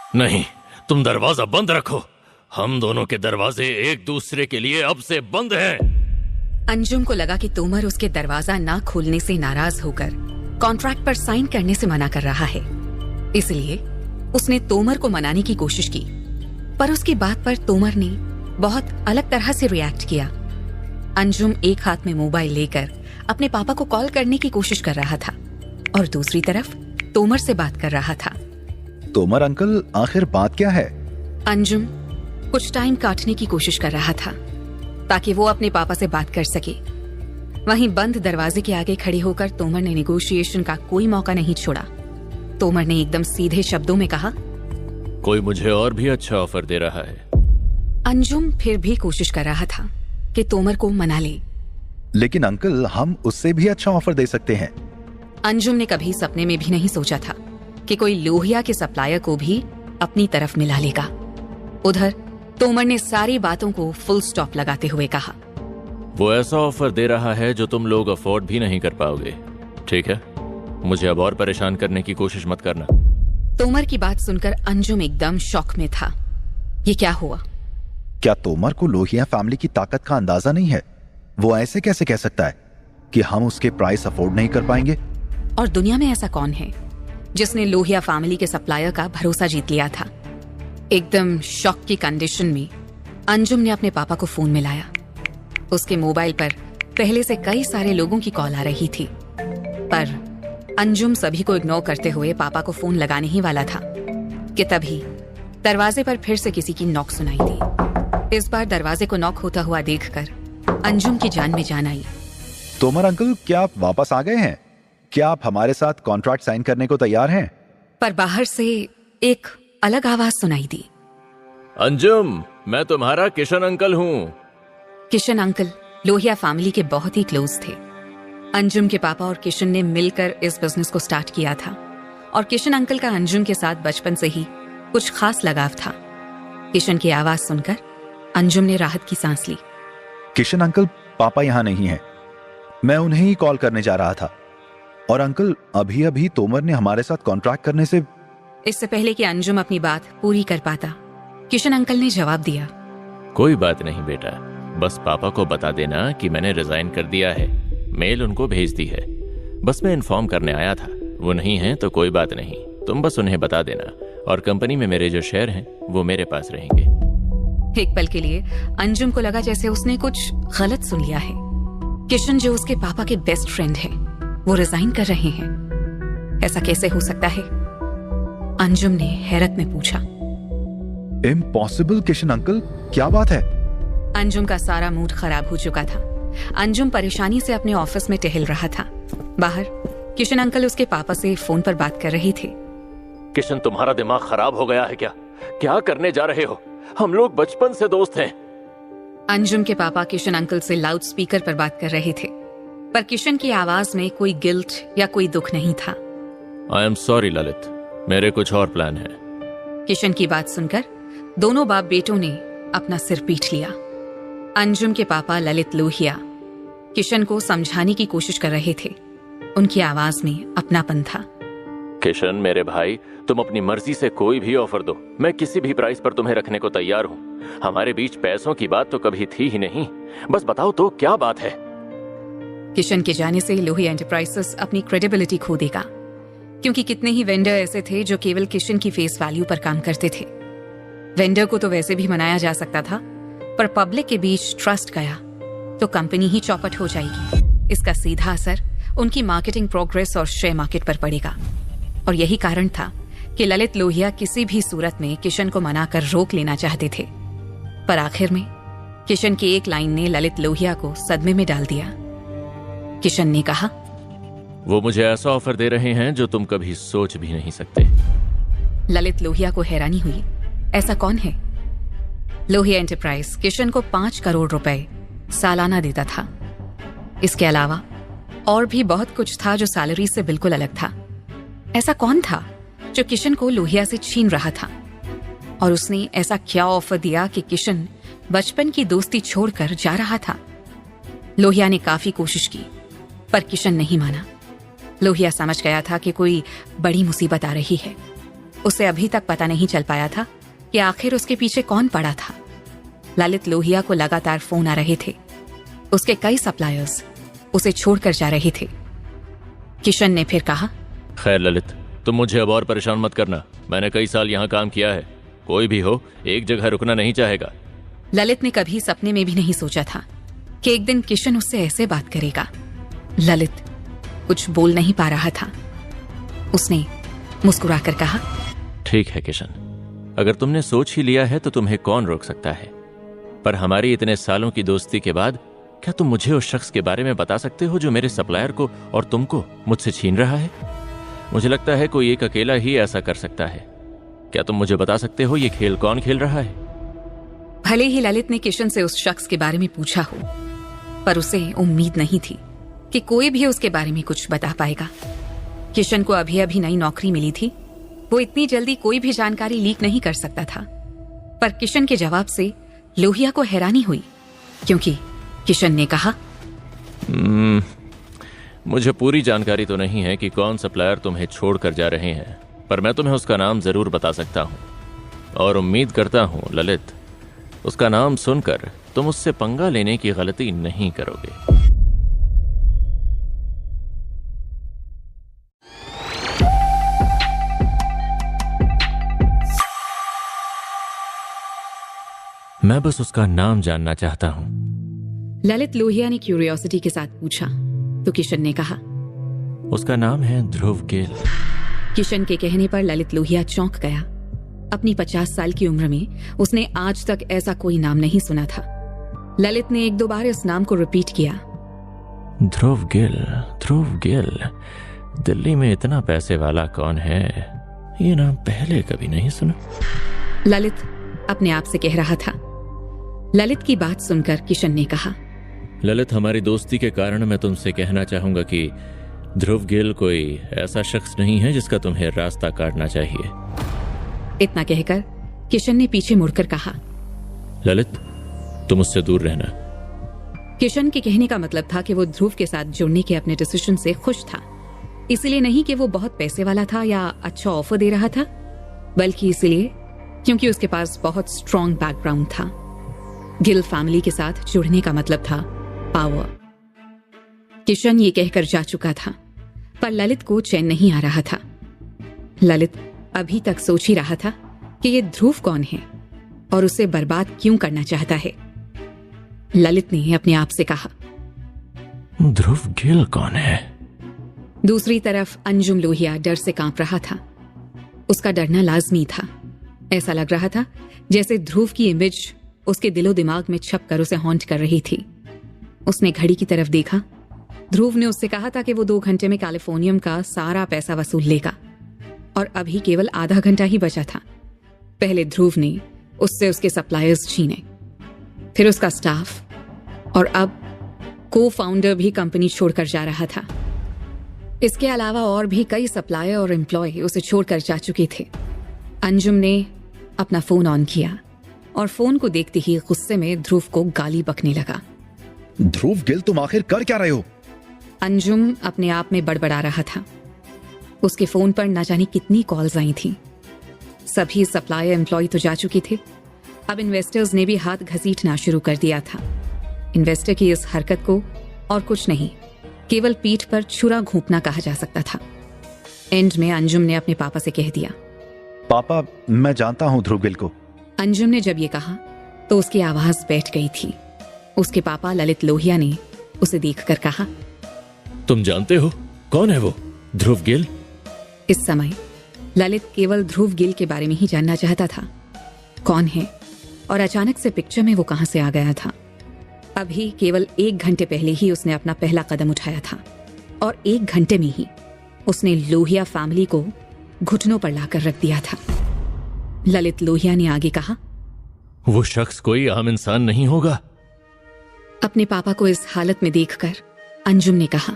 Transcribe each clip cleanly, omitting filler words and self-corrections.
नहीं, तुम दरवाजा बंद रखो। हम दोनों के दरवाजे एक दूसरे के लिए अब से बंद हैं। अंजुम को लगा कि तोमर उसके दरवाजा ना खोलने से नाराज होकर कॉन्ट्रैक्ट पर साइन करने से मना कर रहा है। इसलिए उसने तोमर को मनाने की कोशिश की, पर उसकी बात पर तोमर ने बहुत अलग तरह से रिएक्ट किया। अंजुम एक हाथ में मोबाइल लेकर अपने पापा को कॉल करने की कोशिश कर रहा था और दूसरी तरफ तोमर से बात कर रहा था। तोमर अंकल, आखिर बात क्या है? अंजुम कुछ टाइम काटने की कोशिश कर रहा था ताकि वो अपने पापा से बात कर सके। वहीं बंद दरवाजे के आगे खड़े होकर तोमर ने नेगोशिएशन का कोई मौका नहीं छोड़ा। तोमर ने एकदम सीधे शब्दों में कहा, कोई मुझे और भी अच्छा ऑफर दे रहा है। अंजुम फिर भी कोशिश कर रहा था कि तोमर को मना ले। लेकिन अंकल, हम उससे भी अच्छा ऑफर दे सकते हैं। अंजुम ने कभी सपने में भी नहीं सोचा था कि कोई लोहिया के सप्लायर को भी अपनी तरफ मिला लेगा। उधर तोमर ने सारी बातों को फुल स्टॉप लगाते हुए कहा, वो ऐसा ऑफर दे रहा है जो तुम लोग अफोर्ड भी नहीं कर पाओगे। ठीक है, मुझे अब और परेशान करने की कोशिश मत करना। तोमर की बात सुनकर अंजुम एकदम शॉक में था। ये क्या हुआ? क्या तोमर को लोहिया फैमिली की ताकत का अंदाजा नहीं है? वो ऐसे कैसे कह सकता है कि हम उसके प्राइस अफोर्ड नहीं कर पाएंगे? और दुनिया में ऐसा कौन है जिसने लोहिया फैमिली के सप्लायर का भरोसा जीत लिया था? एकदम शॉक की कंडीशन में अंजुम ने अपने पापा को फोन मिलाया। उसके मोबाइल पर पहले से कई सारे लोगों की कॉल आ रही थी, पर अंजुम सभी को इग्नोर करते हुए पापा को फोन लगाने ही वाला था कि तभी दरवाजे पर फिर से किसी की नॉक सुनाई दी। इस बार दरवाजे को नॉक होता हुआ देखकर अंजुम की जान में जान आई। तोमर अंकल, क्या आप वापस आ गए हैं? क्या आप हमारे साथ कॉन्ट्रैक्ट साइन करने को तैयार हैं? पर बाहर से एक अलग आवाज सुनाई दी। अंजुम, मैं तुम्हारा किशन अंकल हूँ। किशन अंकल लोहिया फैमिली के बहुत ही क्लोज थे। अंजुम के पापा और किशन ने मिलकर इस बिजनेस को स्टार्ट किया था और किशन अंकल का अंजुम के साथ बचपन से ही कुछ खास लगाव था। किशन की आवाज सुनकर अंजुम ने राहत की सांस ली। किशन अंकल, पापा यहाँ नहीं है। मैं उन्हें ही कॉल करने जा रहा था। और अंकल, अभी अभी तोमर ने हमारे साथ कॉन्ट्रैक्ट करने से... इससे पहले कि अंजुम अपनी बात पूरी कर पाता, किशन अंकल ने जवाब दिया, कोई बात नहीं बेटा, बस पापा को बता देना कि मैंने रिजाइन कर दिया है। मेल उनको भेज दी है। बस मैं इन्फॉर्म करने आया था। वो नहीं है तो कोई बात नहीं, तुम बस उन्हें बता देना। और कंपनी में मेरे जो शेयर हैं वो मेरे पास रहेंगे। एक पल के लिए अंजुम को लगा जैसे उसने कुछ गलत सुन लिया है। किशन जो उसके पापा के बेस्ट फ्रेंड है, वो रिजाइन कर रहे हैं। ऐसा कैसे हो सकता है? अंजुम ने हैरत में पूछा। इम्पॉसिबल किशन अंकल, क्या बात है? अंजुम का सारा मूड खराब हो चुका था। अंजुम परेशानी से अपने ऑफिस में टहल रहा था। बाहर किशन अंकल उसके पापा से फोन पर बात कर रहे थे। किशन, तुम्हारा दिमाग खराब हो गया है क्या? क्या करने जा रहे हो? हम लोग बचपन से दोस्त हैं। अंजुम के पापा किशन अंकल से लाउड स्पीकर पर बात कर रहे थे, पर किशन की आवाज में कोई गिल्ट या कोई दुख नहीं था। आई एम सॉरी ललित, मेरे कुछ और प्लान है। किशन की बात सुनकर दोनों बाप बेटों ने अपना सिर पीट लिया। अंजुम के पापा ललित लोहिया किशन को समझाने की कोशिश कर रहे थे। उनकी आवाज में अपनापन था। किशन मेरे भाई, तुम अपनी मर्जी से कोई भी ऑफर दो, मैं किसी भी प्राइस पर तुम्हें रखने को तैयार हूँ। हमारे बीच पैसों की बात तो कभी थी ही नहीं। बस बताओ तो क्या बात है? किशन के जाने से लोहिया एंटरप्राइजेस अपनी क्रेडिबिलिटी खो देगा, क्योंकि कितने ही वेंडर ऐसे थे जो केवल किशन की फेस वैल्यू पर काम करते थे। वेंडर को तो वैसे भी मनाया जा सकता था, पर पब्लिक के बीच ट्रस्ट गया तो कंपनी ही चौपट हो जाएगी। इसका सीधा असर उनकी मार्केटिंग प्रोग्रेस और शेयर मार्केट पर पड़ेगा। और यही कारण था कि ललित लोहिया किसी भी सूरत में किशन को मनाकर रोक लेना चाहते थे। पर आखिर में किशन की एक लाइन ने ललित लोहिया को सदमे में डाल दिया। किशन ने कहा, वो मुझे ऐसा ऑफर दे रहे हैं जो तुम कभी सोच भी नहीं सकते। ललित लोहिया को हैरानी हुई, ऐसा कौन है? लोहिया एंटरप्राइज किशन को 5 करोड़ रुपए सालाना देता था। इसके अलावा और भी बहुत कुछ था जो सैलरी से बिल्कुल अलग था। ऐसा कौन था जो किशन को लोहिया से छीन रहा था? और उसने ऐसा क्या ऑफर दिया कि किशन बचपन की दोस्ती छोड़कर जा रहा था? लोहिया ने काफी कोशिश की, पर किशन नहीं माना। लोहिया समझ गया था कि कोई बड़ी मुसीबत आ रही है। उसे अभी तक पता नहीं चल पाया था कि आखिर उसके पीछे कौन पड़ा था। ललित लोहिया को लगातार फोन आ रहे थे। उसके कई सप्लायर्स उसे छोड़कर जा रहे थे। किशन ने फिर कहा, खैर ललित, तुम मुझे अब और परेशान मत करना। मैंने कई साल यहाँ काम किया है। कोई भी हो, एक जगह रुकना नहीं चाहेगा। ललित ने कभी सपने में भी नहीं सोचा था कि एक दिन किशन उससे ऐसे बात करेगा। ललित कुछ बोल नहीं पा रहा था। उसने मुस्कुराकर कहा, ठीक है किशन, अगर तुमने सोच ही लिया है तो तुम्हें कौन रोक सकता है। पर हमारी इतने सालों की दोस्ती के बाद क्या तुम मुझे उस शख्स के बारे में बता सकते हो जो मेरे सप्लायर को और तुमको मुझसे छीन रहा है? मुझे लगता है कोई एक अकेला ही ऐसा कर सकता है। क्या तुम मुझे बता सकते हो ये खेल कौन खेल रहा है? भले ही ललित ने किशन से उस शख्स के बारे में पूछा हो, पर उसे उम्मीद नहीं थी कि कोई भी उसके बारे में कुछ बता पाएगा। किशन को अभी अभी नई नौकरी मिली थी। वो इतनी जल्दी कोई भी जानकारी लीक नहीं कर सकता था। पर किशन के जवाब से लोहिया को हैरानी हुई, क्योंकि किशन ने कहा, मुझे पूरी जानकारी तो नहीं है कि कौन सप्लायर तुम्हें छोड़कर जा रहे हैं, पर मैं तुम्हें उसका नाम जरूर बता सकता हूं। और उम्मीद करता हूं ललित, उसका नाम सुनकर तुम उससे पंगा लेने की गलती नहीं करोगे। मैं बस उसका नाम जानना चाहता हूं। ललित लोहिया ने क्यूरियोसिटी के साथ पूछा तो किशन ने कहा, उसका नाम है ध्रुव गिल। किशन के कहने पर ललित लोहिया चौंक गया। अपनी 50 साल की उम्र में उसने आज तक ऐसा कोई नाम नहीं सुना था। ललित ने 1-2 बार इस नाम को रिपीट किया। ध्रुव गिल, ध्रुव गिल। दिल्ली में इतना पैसे वाला कौन है? ये नाम पहले कभी नहीं सुना। ललित अपने आप से कह रहा था। ललित की बात सुनकर किशन ने कहा, ललित, हमारी दोस्ती के कारण मैं तुमसे कहना चाहूंगा कि ध्रुव गिल कोई ऐसा शख्स नहीं है जिसका तुम्हें रास्ता काटना चाहिए। इतना कहकर किशन ने पीछे मुड़कर कहा, ललित, तुम उससे दूर रहना। किशन के कहने का मतलब था कि वो ध्रुव के साथ जुड़ने के अपने डिसीजन से खुश था। इसलिए नहीं कि वो बहुत पैसे वाला था या अच्छा ऑफर दे रहा था, बल्कि इसलिए क्योंकि उसके पास बहुत स्ट्रॉन्ग बैकग्राउंड था। गिल फैमिली के साथ जुड़ने का मतलब था पावर। किशन ये कहकर जा चुका था, पर ललित को चैन नहीं आ रहा था। ललित अभी तक सोच ही रहा था कि ये ध्रुव कौन है और उसे बर्बाद क्यों करना चाहता है। ललित ने अपने आप से कहा, ध्रुव गिल कौन है? दूसरी तरफ अंजुम लोहिया डर से कांप रहा था। उसका डरना लाजमी था। ऐसा लग रहा था जैसे ध्रुव की इमेज उसके दिलो दिमाग में छप कर उसे हॉन्ट कर रही थी। उसने घड़ी की तरफ देखा। ध्रुव ने उससे कहा था कि वो 2 घंटे में कैलिफोर्नियम का सारा पैसा वसूल लेगा और अभी केवल आधा घंटा ही बचा था। पहले ध्रुव ने उससे उसके सप्लायर्स छीने, फिर उसका स्टाफ और अब को फाउंडर भी कंपनी छोड़कर जा रहा था। इसके अलावा और भी कई सप्लायर और एम्प्लॉय उसे छोड़कर जा चुके थे। अंजुम ने अपना फोन ऑन किया और फोन को देखते ही गुस्से में ध्रुव को गाली बकने लगा। ध्रुव गिल, तुम आखिर कर क्या रहे हो? अंजुम अपने आप में बड़बड़ा रहा था। उसके फोन पर न जाने कितनी कॉल्स आई थी। सभी सप्लायर एम्प्लॉय तो जा चुके थे। अब इन्वेस्टर्स ने भी हाथ घसीटना शुरू कर दिया था। इन्वेस्टर की इस हरकत को और कुछ नहीं, केवल पीठ पर छुरा घोंपना कहा जा सकता था। एंड में अंजुम ने अपने पापा से कह दिया, पापा, मैं जानता हूं ध्रुव गिल को। अंजुम ने जब ये कहा तो उसकी आवाज बैठ गई थी। उसके पापा ललित लोहिया ने उसे देखकर कहा, तुम जानते हो कौन है वो ध्रुव गिल? इस समय ललित केवल ध्रुव गिल के बारे में ही जानना चाहता था। कौन है और अचानक से पिक्चर में वो कहां से आ गया था। अभी केवल 1 घंटे पहले ही उसने अपना पहला कदम उठाया था और 1 घंटे में ही उसने लोहिया फैमिली को घुटनों पर लाकर रख दिया था। ललित लोहिया ने आगे कहा, वो शख्स कोई आम इंसान नहीं होगा। अपने पापा को इस हालत में देखकर अंजुम ने कहा,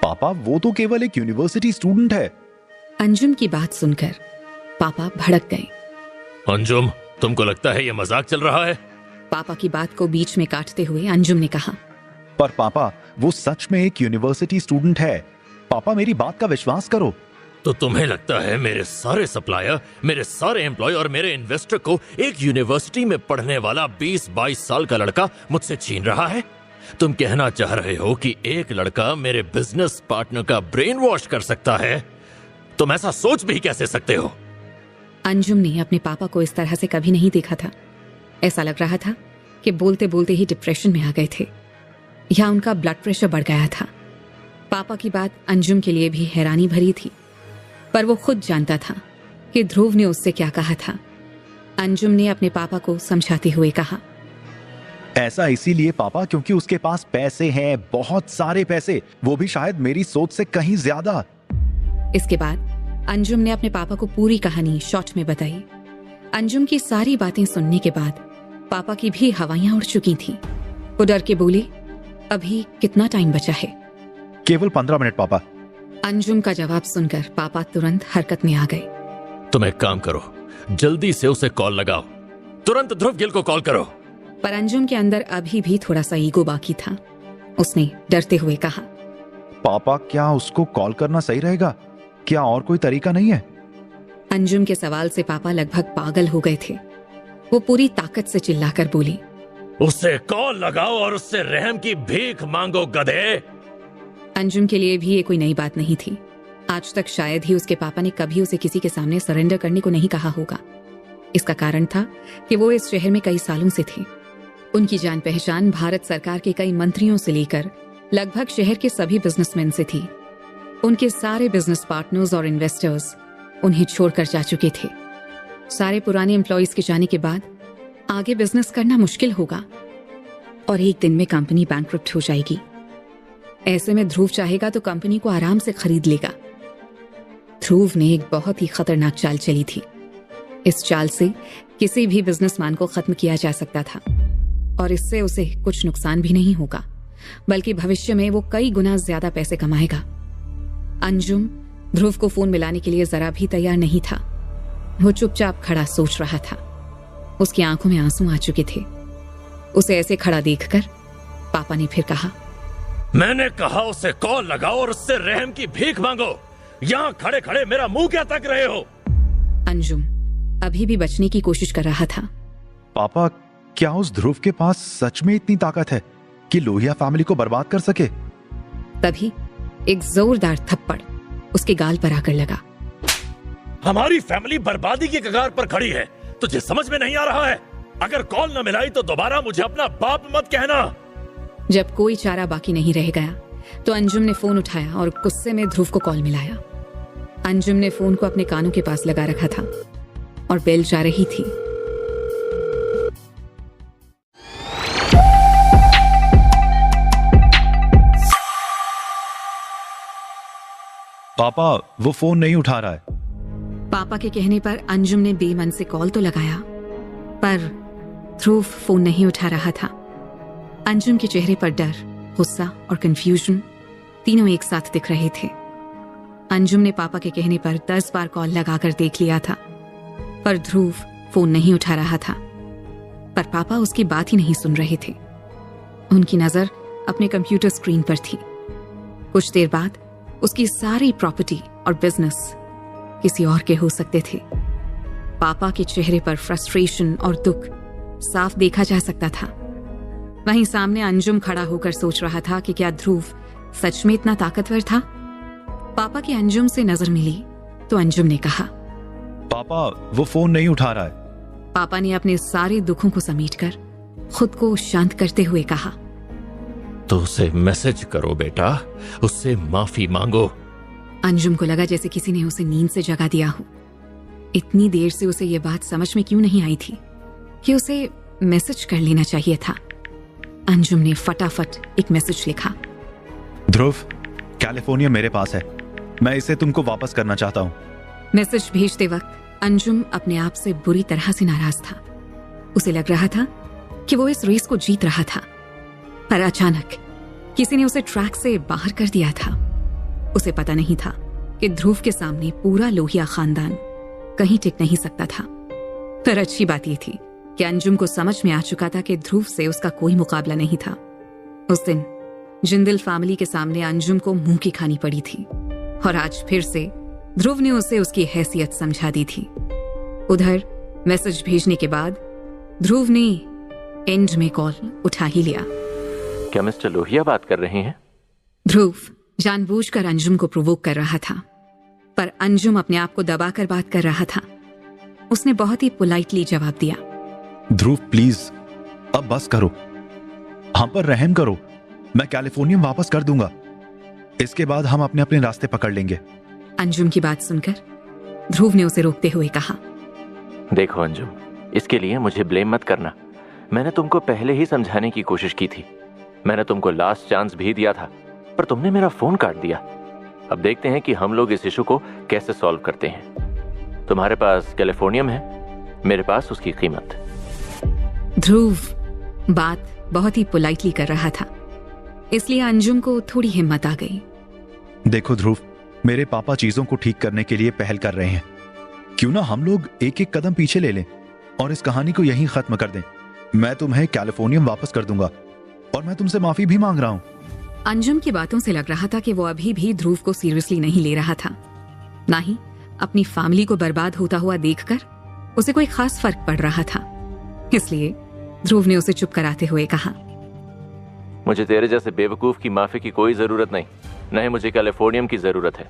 पापा, वो तो केवल एक यूनिवर्सिटी स्टूडेंट है। अंजुम की बात सुनकर पापा भड़क गए। अंजुम, तुमको लगता है ये मजाक चल रहा है? पापा की बात को बीच में काटते हुए अंजुम ने कहा, पर पापा, वो सच में एक यूनिवर्सिटी स्टूडेंट है। पापा, मेरी बात का विश्वास करो। तो तुम्हें लगता है मेरे सारे सप्लायर, मेरे सारे एम्प्लॉय और मेरे इन्वेस्टर को एक यूनिवर्सिटी में पढ़ने वाला 20-22 साल का लड़का मुझसे छीन रहा है? तुम कहना चाह रहे हो कि एक लड़का मेरे बिजनेस पार्टनर का ब्रेन वॉश कर सकता है? तुम ऐसा सोच भी कैसे सकते हो? अंजुम ने अपने पापा को इस तरह से कभी नहीं देखा था। ऐसा लग रहा था कि बोलते बोलते ही डिप्रेशन में आ गए थे या उनका ब्लड प्रेशर बढ़ गया था। पापा की बात अंजुम के लिए भी हैरानी भरी थी, पर वो खुद जानता था कि ध्रुव ने उससे क्या कहा था। अंजुम ने अपने पापा को समझाते हुए कहा, ऐसा इसीलिए पापा क्योंकि उसके पास पैसे हैं, बहुत सारे पैसे, वो भी शायद मेरी सोच से कहीं ज्यादा। इसके बाद अंजुम ने अपने पापा को पूरी कहानी शॉर्ट में बताई। अंजुम की सारी बातें सुनने के बाद पापा की भी हवाइयां उड़ चुकी थीं। वो डर के बोले, अभी कितना टाइम बचा है? केवल 15 मिनट पापा। अंजुम का जवाब सुनकर पापा तुरंत हरकत में आ गए। तुम एक काम करो, जल्दी से उसे कॉल लगाओ, तुरंत ध्रुव गिल को कॉल करो। पर अंजुम के अंदर अभी भी थोड़ा सा ईगो बाकी था। उसने डरते हुए कहा, पापा क्या उसको कॉल करना सही रहेगा? क्या और कोई तरीका नहीं है? अंजुम के सवाल से पापा लगभग पागल हो गए थे। वो पूरी ताकत से चिल्लाकर बोली, उसे कॉल लगाओ और उससे रहम की भीख मांगो गधे। अंजुम के लिए भी ये कोई नई बात नहीं थी। आज तक शायद ही उसके पापा ने कभी उसे किसी के सामने सरेंडर करने को नहीं कहा होगा। इसका कारण था कि वो इस शहर में कई सालों से थे। उनकी जान पहचान भारत सरकार के कई मंत्रियों से लेकर लगभग शहर के सभी बिजनेसमैन से थी। उनके सारे बिजनेस पार्टनर्स और इन्वेस्टर्स उन्हें छोड़कर जा चुके थे। सारे पुराने एम्प्लॉयज के जाने के बाद आगे बिजनेस करना मुश्किल होगा और एक दिन में कंपनी बैंकरप्ट हो जाएगी। ऐसे में ध्रुव चाहेगा तो कंपनी को आराम से खरीद लेगा। ध्रुव ने एक बहुत ही खतरनाक चाल चली थी। इस चाल से किसी भी बिजनेसमैन को खत्म किया जा सकता था और इससे उसे कुछ नुकसान भी नहीं होगा, बल्कि भविष्य में वो कई गुना ज्यादा पैसे कमाएगा। अंजुम ध्रुव को फोन मिलाने के लिए जरा भी तैयार नहीं था। वो चुपचाप खड़ा सोच रहा था। उसकी आंखों में आंसू आ चुके थे। उसे ऐसे खड़ा देखकर पापा ने फिर कहा, मैंने कहा उसे कॉल लगाओ और उससे रहम की भीख मांगो। यहाँ खड़े खड़े मेरा मुंह क्या तक रहे हो? अंजुम अभी भी बचने की कोशिश कर रहा था। पापा क्या उस ध्रुव के पास सच में इतनी ताकत है कि लोहिया फैमिली को बर्बाद कर सके? तभी एक जोरदार थप्पड़ उसके गाल पर आकर लगा। हमारी फैमिली बर्बादी की कगार पर खड़ी है, तुझे समझ में नहीं आ रहा है? अगर कॉल न मिलाई तो दोबारा मुझे अपना बाप मत कहना। जब कोई चारा बाकी नहीं रह गया तो अंजुम ने फोन उठाया और गुस्से में ध्रुव को कॉल मिलाया। अंजुम ने फोन को अपने कानों के पास लगा रखा था और बेल जा रही थी। पापा वो फोन नहीं उठा रहा है। पापा के कहने पर अंजुम ने बेमन से कॉल तो लगाया, पर ध्रुव फोन नहीं उठा रहा था। अंजुम के चेहरे पर डर, गुस्सा और कंफ्यूजन तीनों एक साथ दिख रहे थे। अंजुम ने पापा के कहने पर 10 बार कॉल लगाकर देख लिया था, पर ध्रुव फोन नहीं उठा रहा था। पर पापा उसकी बात ही नहीं सुन रहे थे। उनकी नजर अपने कंप्यूटर स्क्रीन पर थी। कुछ देर बाद उसकी सारी प्रॉपर्टी और बिजनेस किसी और के हो सकते थे। पापा के चेहरे पर फ्रस्ट्रेशन और दुख साफ देखा जा सकता था। वहीं सामने अंजुम खड़ा होकर सोच रहा था कि क्या ध्रुव सच में इतना ताकतवर था। पापा की अंजुम से नजर मिली तो अंजुम ने कहा, पापा वो फोन नहीं उठा रहा है। पापा ने अपने सारे दुखों को समेटकर खुद को शांत करते हुए कहा, तो उसे मैसेज करो बेटा, उससे माफी मांगो। अंजुम को लगा जैसे किसी ने उसे नींद से जगा दिया हो। इतनी देर से उसे यह बात समझ में क्यों नहीं आई थी कि उसे मैसेज कर लेना चाहिए था। अंजुम ने फटाफट एक मैसेज लिखा, ध्रुव कैलिफोर्निया मेरे पास है, मैं इसे तुमको वापस करना चाहता हूँ। मैसेज भेजते वक्त अंजुम अपने आप से बुरी तरह से नाराज था। उसे लग रहा था कि वो इस रेस को जीत रहा था, पर अचानक किसी ने उसे ट्रैक से बाहर कर दिया था। उसे पता नहीं था कि ध्रुव के सामने पूरा लोहिया खानदान कहीं टिक नहीं सकता था। पर अच्छी बात यह थी कि अंजुम को समझ में आ चुका था कि ध्रुव से उसका कोई मुकाबला नहीं था। उस दिन जिंदल फैमिली के सामने अंजुम को मुंह की खानी पड़ी थी और आज फिर से ध्रुव ने उसे उसकी हैसियत समझा दी थी। उधर मैसेज भेजने के बाद ध्रुव ने एंड में कॉल उठा ही लिया। क्या मिस्टर लोहिया बात कर रहे हैं? ध्रुव जानबूझकर अंजुम को प्रोवोक कर रहा था, पर अंजुम अपने आप को दबाकर बात कर रहा था। उसने बहुत ही पोलाइटली जवाब दिया। ध्रुव प्लीज अब बस करो, हम पर रहम करो। मैं कैलिफोर्निया वापस कर दूंगा, इसके बाद हम अपने अपने रास्ते पकड़ लेंगे। अंजुम की बात सुनकर ध्रुव ने उसे रोकते हुए कहा, देखो अंजुम, इसके लिए मुझे ब्लेम मत करना। मैंने तुमको पहले ही समझाने की कोशिश की थी। मैंने तुमको लास्ट चांस भी दिया था, पर तुमने मेरा फोन काट दिया। अब देखते हैं कि हम लोग इस इशू को कैसे सॉल्व करते हैं। तुम्हारे पास कैलिफोर्नियम है, मेरे पास उसकी कीमत। ध्रुव बात बहुत ही पोलाइटली कर रहा था, इसलिए अंजुम को थोड़ी हिम्मत आ गई। देखो ध्रुव, मेरे पापा चीजों को ठीक करने के लिए पहल कर रहे हैं। क्यों ना हम लोग एक एक कदम पीछे ले लें और इस कहानी को यहीं खत्म कर दें। मैं तुम्हें कैलिफोर्नियम वापस कर दूंगा और मैं तुमसे माफी भी मांग रहा हूं। अंजुम की बातों से लग रहा था कि वो अभी भी ध्रुव को सीरियसली नहीं ले रहा था, ना ही अपनी फैमिली को बर्बाद होता हुआ देखकर उसे कोई खास फर्क पड़ रहा था। इसलिए ध्रुव ने उसे चुप कराते हुए कहा, मुझे तेरे जैसे बेवकूफ की माफी की कोई जरूरत नहीं, न ही मुझे कैलिफोर्नियम की जरूरत है।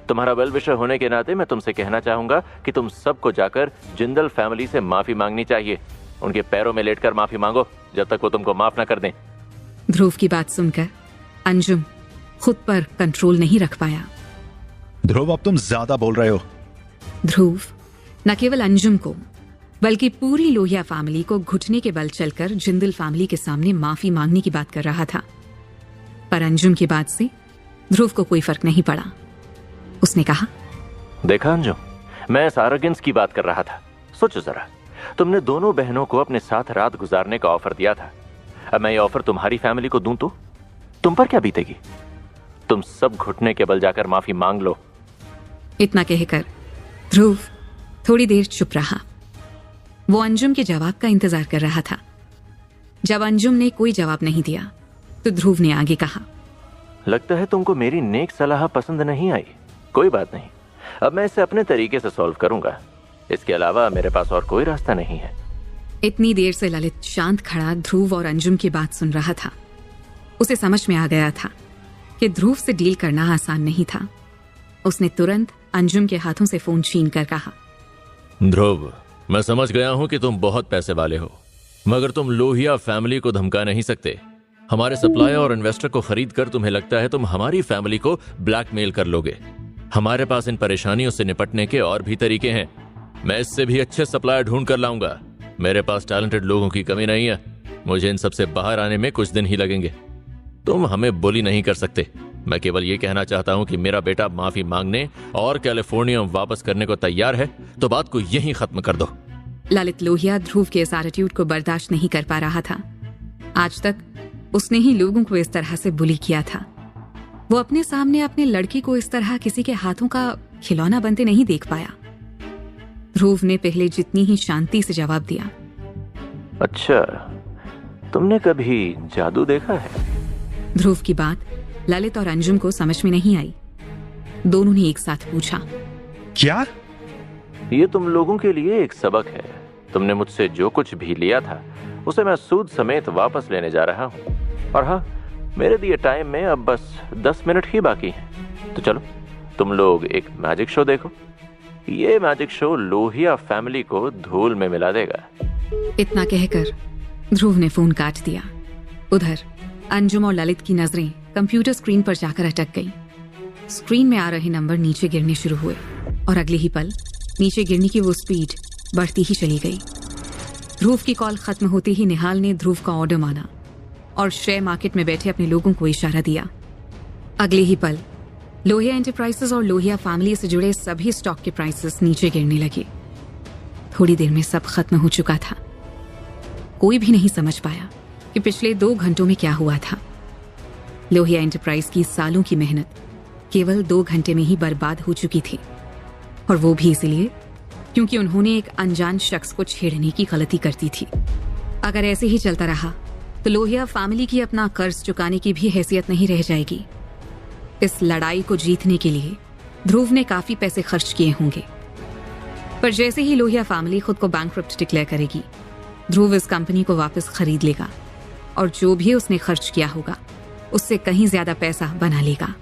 तुम्हारा वेल विशर होने के नाते मैं तुमसे कहना चाहूंगा कि तुम सबको जाकर जिंदल फैमिली से माफी मांगनी चाहिए। उनके पैरों में लेटकर माफी मांगो जब तक वो तुमको माफ ना कर दें। ध्रुव की बात सुनकर अंजुम खुद पर कंट्रोल नहीं रख पाया। ध्रुव अब तुम ज्यादा बोल रहे हो। ध्रुव न केवल अंजुम को बल्कि पूरी लोहिया फैमिली को घुटने के बल चलकर जिंदल फैमिली के सामने माफी मांगने की बात कर रहा था, पर अंजुम की बात से ध्रुव को कोई फर्क नहीं पड़ा। उसने कहा, देखा अंजुम, मैं इस आरोगेंस की बात कर रहा था। सोचो जरा, तुमने दोनों बहनों को अपने साथ रात गुजारने का ऑफर दिया था। अब मैं ये ऑफर तुम्हारी फैमिली को दूं तो तुम पर क्या बीतेगी? तुम सब घुटने के बल जाकर माफी मांग लो। इतना कहकर ध्रुव थोड़ी देर चुप रहा। वो अंजुम के जवाब का इंतजार कर रहा था। जब अंजुम ने कोई जवाब नहीं दिया तो ध्रुव ने आगे कहा, लगता है तुमको मेरी नेक सलाह पसंद नहीं आई। कोई बात नहीं, अब मैं इसे अपने तरीके से सॉल्व करूंगा। इसके अलावा मेरे पास और कोई रास्ता नहीं है। इतनी देर से ललित शांत खड़ा ध्रुव और अंजुम की बात सुन रहा था। उसे समझ में आ गया था कि ध्रुव से डील करना आसान नहीं था। उसने तुरंत अंजुम के हाथों से फोन छीन कर कहा, ध्रुव, मैं समझ गया हूं कि तुम बहुत पैसे वाले हो, मगर तुम लोहिया फैमिली को धमका नहीं सकते। हमारे सप्लायर और इन्वेस्टर को खरीद कर तुम्हें लगता है तुम हमारी फैमिली को ब्लैकमेल कर लोगे। हमारे पास इन परेशानियों से निपटने के और भी तरीके हैं। मैं इससे भी अच्छे सप्लायर ढूंढ कर लाऊंगा। मेरे पास टैलेंटेड लोगों की कमी नहीं है। मुझे इन सबसे बाहर आने में कुछ दिन ही लगेंगे। तुम हमें बुली नहीं कर सकते। मैं केवल ये कहना चाहता हूं कि मेरा बेटा माफी मांगने और कैलिफोर्निया वापस करने को तैयार है, तो बात को यहीं खत्म कर दो। ललित लोहिया ध्रुव के इस एटीट्यूड को बर्दाश्त नहीं कर पा रहा था। आज तक उसने ही लोगों को इस तरह से बुली किया था। वो अपने सामने अपने लड़की को इस तरह किसी के हाथों का खिलौना बनते नहीं देख पाया। ध्रुव ने पहले जितनी ही शांति से जवाब दिया, अच्छा, तुमने कभी जादू देखा है? ध्रुव की बात ललित और अंजुम को समझ में नहीं आई। दोनों ने एक साथ पूछा, क्या? ये तुम लोगों के लिए एक सबक है। तुमने मुझसे जो कुछ भी लिया था उसे मैं सूद समेत वापस लेने जा रहा हूँ। और हाँ, मेरे दिए टाइम में अब बस 10 मिनट ही बाकी हैं। तो चलो तुम लोग एक मैजिक शो देखो। ये मैजिक शो लोहिया फैमिली को धूल में मिला देगा। इतना कहकर ध्रुव ने फोन काट दिया। उधर अंजुम और ललित की नजरें कंप्यूटर स्क्रीन पर जाकर अटक गईं। स्क्रीन में आ रहे नंबर नीचे गिरने शुरू हुए और अगले ही पल नीचे गिरने की वो स्पीड बढ़ती ही चली गई। ध्रुव की कॉल खत्म होते ही निहाल ने ध्रुव का ऑर्डर माना और शेयर मार्केट में बैठे अपने लोगों को इशारा दिया। अगले ही पल लोहिया एंटरप्राइजेस और लोहिया फैमिली से जुड़े सभी स्टॉक के प्राइसेस नीचे गिरने लगे। थोड़ी देर में सब खत्म हो चुका था। कोई भी नहीं समझ पाया कि पिछले 2 घंटों में क्या हुआ था। लोहिया एंटरप्राइज की सालों की मेहनत केवल 2 घंटे में ही बर्बाद हो चुकी थी, और वो भी इसलिए क्योंकि उन्होंने एक अनजान शख्स को छेड़ने की गलती कर दी थी। अगर ऐसे ही चलता रहा तो लोहिया फैमिली की अपना कर्ज चुकाने की भी हैसियत नहीं रह जाएगी। इस लड़ाई को जीतने के लिए ध्रुव ने काफी पैसे खर्च किए होंगे, पर जैसे ही लोहिया फैमिली खुद को बैंकरप्ट डिक्लेयर करेगी, ध्रुव इस कंपनी को वापस खरीद लेगा और जो भी उसने खर्च किया होगा उससे कहीं ज्यादा पैसा बना लेगा।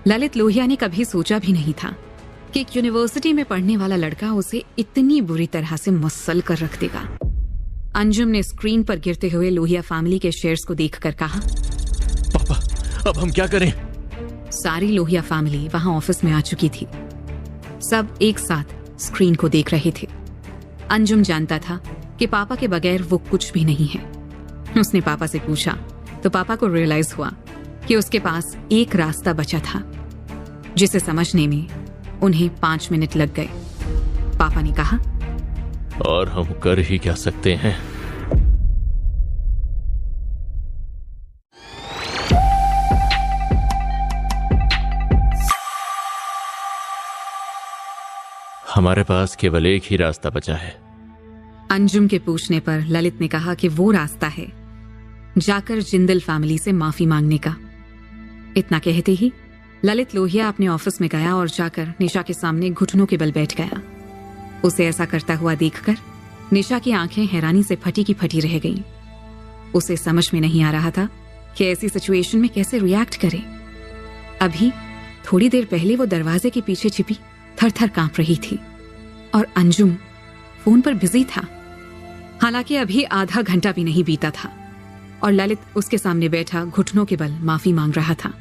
ललित लोहिया ने कभी सोचा भी नहीं था कि एक यूनिवर्सिटी में पढ़ने वाला लड़का उसे इतनी बुरी तरह से मसल कर रख देगा। अंजुम ने स्क्रीन पर गिरते हुए लोहिया फैमिली के शेयर्स को देखकर कहा, पापा, अब हम क्या करें? सारी लोहिया फैमिली वहां ऑफिस में आ चुकी थी। सब एक साथ स्क्रीन को देख रहे थे। अंजुम जानता था कि पापा के बगैर वो कुछ भी नहीं है। उसने पापा से पूछा तो पापा को रियलाइज हुआ कि उसके पास एक रास्ता बचा था, जिसे समझने में उन्हें 5 मिनट लग गए। पापा ने कहा, और हम कर ही क्या सकते हैं? हमारे पास केवल एक ही रास्ता बचा है। अंजुम के पूछने पर ललित ने कहा कि वो रास्ता है जाकर जिंदल फैमिली से माफी मांगने का। इतना कहते ही ललित लोहिया अपने ऑफिस में गया और जाकर निशा के सामने घुटनों के बल बैठ गया। उसे ऐसा करता हुआ देखकर निशा की आंखें हैरानी से फटी की फटी रह गईं। उसे समझ में नहीं आ रहा था कि ऐसी सिचुएशन में कैसे रिएक्ट करे। अभी थोड़ी देर पहले वो दरवाजे के पीछे छिपी थर-थर कांप रही थी और अंजुम फोन पर बिजी था। हालांकि अभी आधा घंटा भी नहीं बीता था और ललित उसके सामने बैठा घुटनों के बल माफी मांग रहा था।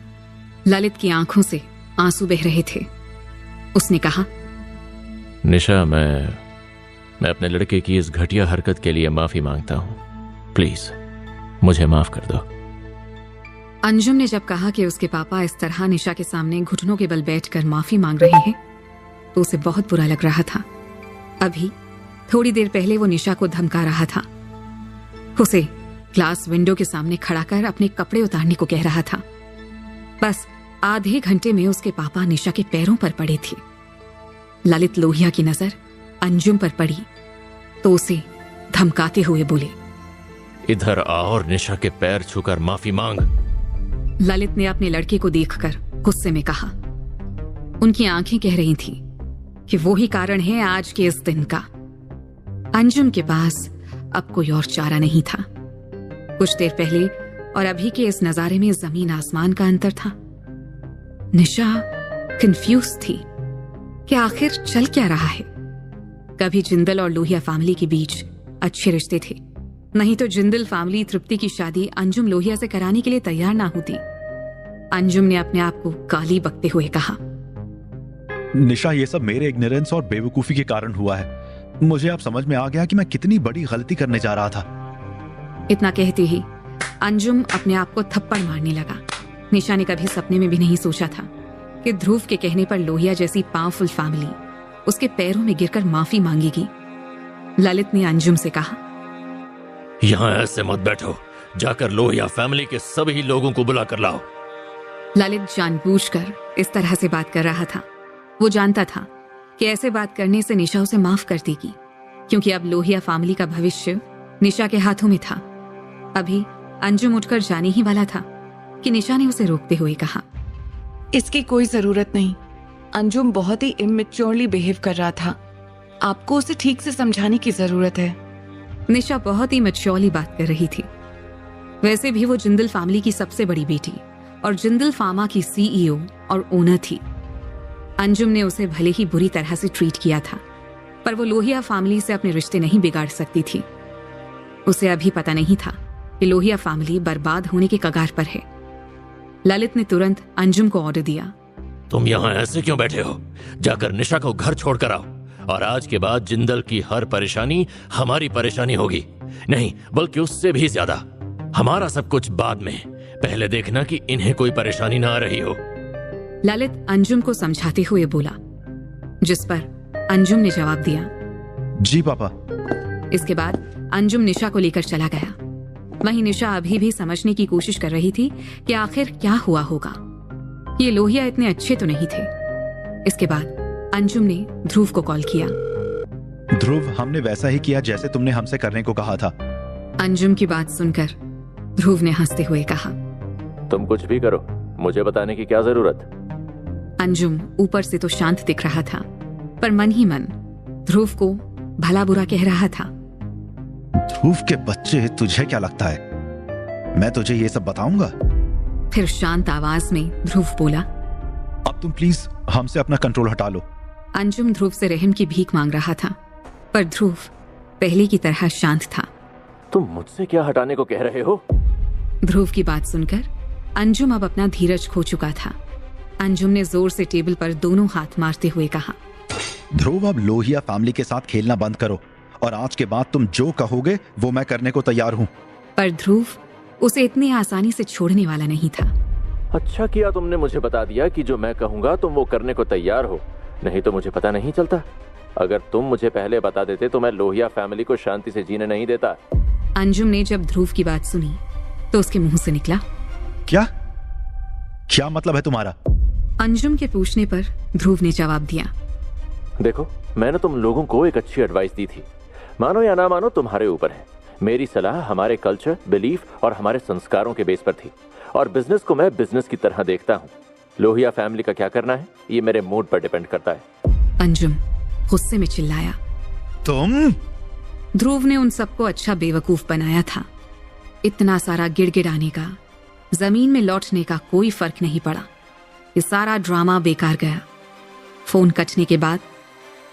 ललित की आंखों से आंसू बह रहे थे। उसने कहा, निशा, मैं अपने लड़के की इस घटिया हरकत के लिए माफी मांगता हूं। प्लीज मुझे माफ कर दो। अंजुम ने जब कहा कि उसके पापा इस तरह निशा के सामने घुटनों के बल बैठकर माफी मांग रहे हैं तो उसे बहुत बुरा लग रहा था। अभी थोड़ी देर पहले वो निशा को धमका रहा था, उसे ग्लास विंडो के सामने खड़ा कर अपने कपड़े उतारने को कह रहा था। बस आधे घंटे में उसके पापा निशा के पैरों पर पड़े थे। ललित लोहिया की नजर अंजुम पर पड़ी तो उसे धमकाते हुए बोले, इधर आ और निशा के पैर छूकर माफी मांग। ललित ने अपने लड़के को देखकर गुस्से में कहा। उनकी आंखें कह रही थी कि वो ही कारण है आज के इस दिन का। अंजुम के पास अब कोई और चारा नहीं था। कुछ देर पहले और अभी के इस नजारे में जमीन आसमान का अंतर था। निशा कंफ्यूज थी कि आखिर चल क्या रहा है। कभी जिंदल और लोहिया फैमिली के बीच अच्छे रिश्ते थे, नहीं तो जिंदल फैमिली तृप्ति की शादी अंजुम लोहिया से कराने के लिए तैयार ना होती। अंजुम ने अपने आप को गाली बकते हुए कहा, निशा, ये सब मेरे इग्नोरेंस और बेवकूफी के कारण हुआ है। मुझे अब समझ में आ गया कि मैं कितनी बड़ी गलती करने जा रहा था। इतना कहते ही अंजुम अपने आप को थप्पड़ मारने लगा। निशा ने कभी सपने में भी नहीं सोचा था कि ध्रुव के कहने पर लोहिया जैसी पावरफुल फैमिली उसके पैरों में गिरकर माफी मांगेगी। ललित ने अंजुम से कहा, यहां ऐसे मत बैठो, जाकर लोहिया फैमिली के सभी लोगों को बुला कर लाओ। ललित जानबूझकर इस तरह से बात कर रहा था। वो जानता था कि ऐसे बात करने से निशा उसे माफ कर देगी, क्योंकि अब लोहिया फैमिली का भविष्य निशा के हाथों में था। अभी अंजुम उठकर जाने ही वाला था कि निशा ने उसे रोकते हुए कहा, इसकी कोई जरूरत नहीं। अंजुम बहुत ही इमेच्योरली बिहेव कर रहा था। आपको उसे ठीक से समझाने की जरूरत है। निशा बहुत ही मैच्योरली बात कर रही थी। वैसे भी वो जिंदल फैमिली की सबसे बड़ी बेटी और जिंदल फार्मा की सीईओ और ओनर थी। अंजुम ने उसे भले ही बुरी तरह से ट्रीट किया था, पर वो लोहिया फैमिली से अपने रिश्ते नहीं बिगाड़ सकती थी। उसे अभी पता नहीं था कि लोहिया फैमिली बर्बाद होने के कगार पर है। ललित ने तुरंत अंजुम को ऑर्डर दिया, तुम यहाँ ऐसे क्यों बैठे हो? जाकर निशा को घर छोड़कर आओ, और आज के बाद जिंदल की हर परेशानी हमारी परेशानी होगी। नहीं, बल्कि उससे भी ज्यादा। हमारा सब कुछ बाद में, पहले देखना कि इन्हें कोई परेशानी ना आ रही हो। ललित अंजुम को समझाते हुए बोला, जिस पर अंजुम ने जवाब दिया, जी पापा। इसके बाद अंजुम निशा को लेकर चला गया। वहीं निशा अभी भी समझने की कोशिश कर रही थी कि आखिर क्या हुआ होगा। ये लोहिया इतने अच्छे तो नहीं थे। इसके बाद अंजुम ने ध्रुव को कॉल किया। ध्रुव, हमने वैसा ही किया जैसे तुमने हमसे करने को कहा था। अंजुम की बात सुनकर ध्रुव ने हंसते हुए कहा, तुम कुछ भी करो, मुझे बताने की क्या जरूरत? अंजुम ऊपर से तो शांत दिख रहा था, पर मन ही मन ध्रुव को भला बुरा कह रहा था। ध्रुव के बच्चे, तुझे क्या लगता है मैं तुझे ये सब बताऊंगा? फिर शांत आवाज में ध्रुव बोला, अब तुम प्लीज हमसे अपना कंट्रोल हटा लो। अंजुम ध्रुव से रहम की भीख मांग रहा था, पर ध्रुव पहले की तरह शांत था। तुम मुझसे क्या हटाने को कह रहे हो? ध्रुव की बात सुनकर अंजुम अब अपना धीरज खो चुका था। अंजुम ने जोर से टेबल पर दोनों हाथ मारते हुए कहा, ध्रुव, अब लोहिया फैमिली के साथ खेलना बंद करो और आज के बाद तुम जो कहोगे वो मैं करने को तैयार हूँ। पर ध्रुव उसे इतनी आसानी से छोड़ने वाला नहीं था। अच्छा किया तुमने मुझे बता दिया कि जो मैं कहूंगा तुम वो करने को तैयार हो, नहीं तो मुझे पता नहीं चलता। अगर तुम मुझे पहले बता देते तो मैं लोहिया फैमिली को शांति से जीने नहीं देता। अंजुम ने जब ध्रुव की बात सुनी तो उसके मुंह से निकला, क्या क्या मतलब है तुम्हारा? अंजुम के पूछने पर ध्रुव ने जवाब दिया, देखो, मैंने तुम लोगों को एक अच्छी एडवाइस दी थी, मानो या ना मानो तुम्हारे ऊपर है। मेरी सलाह हमारे कल्चर, बिलीफ और हमारे संस्कारों के बेस पर थी, और बिजनेस को मैं बिजनेस की तरह देखता हूँ। लोहिया फैमिली का क्या करना है ये मेरे मूड पर डिपेंड करता है। अंजुम गुस्से में चिल्लाया, तुम? ध्रुव ने उन सबको अच्छा बेवकूफ बनाया था। इतना सारा गिड़गिड़ाने का, जमीन में लौटने का कोई फर्क नहीं पड़ा। ये सारा ड्रामा बेकार गया। फोन कटने के बाद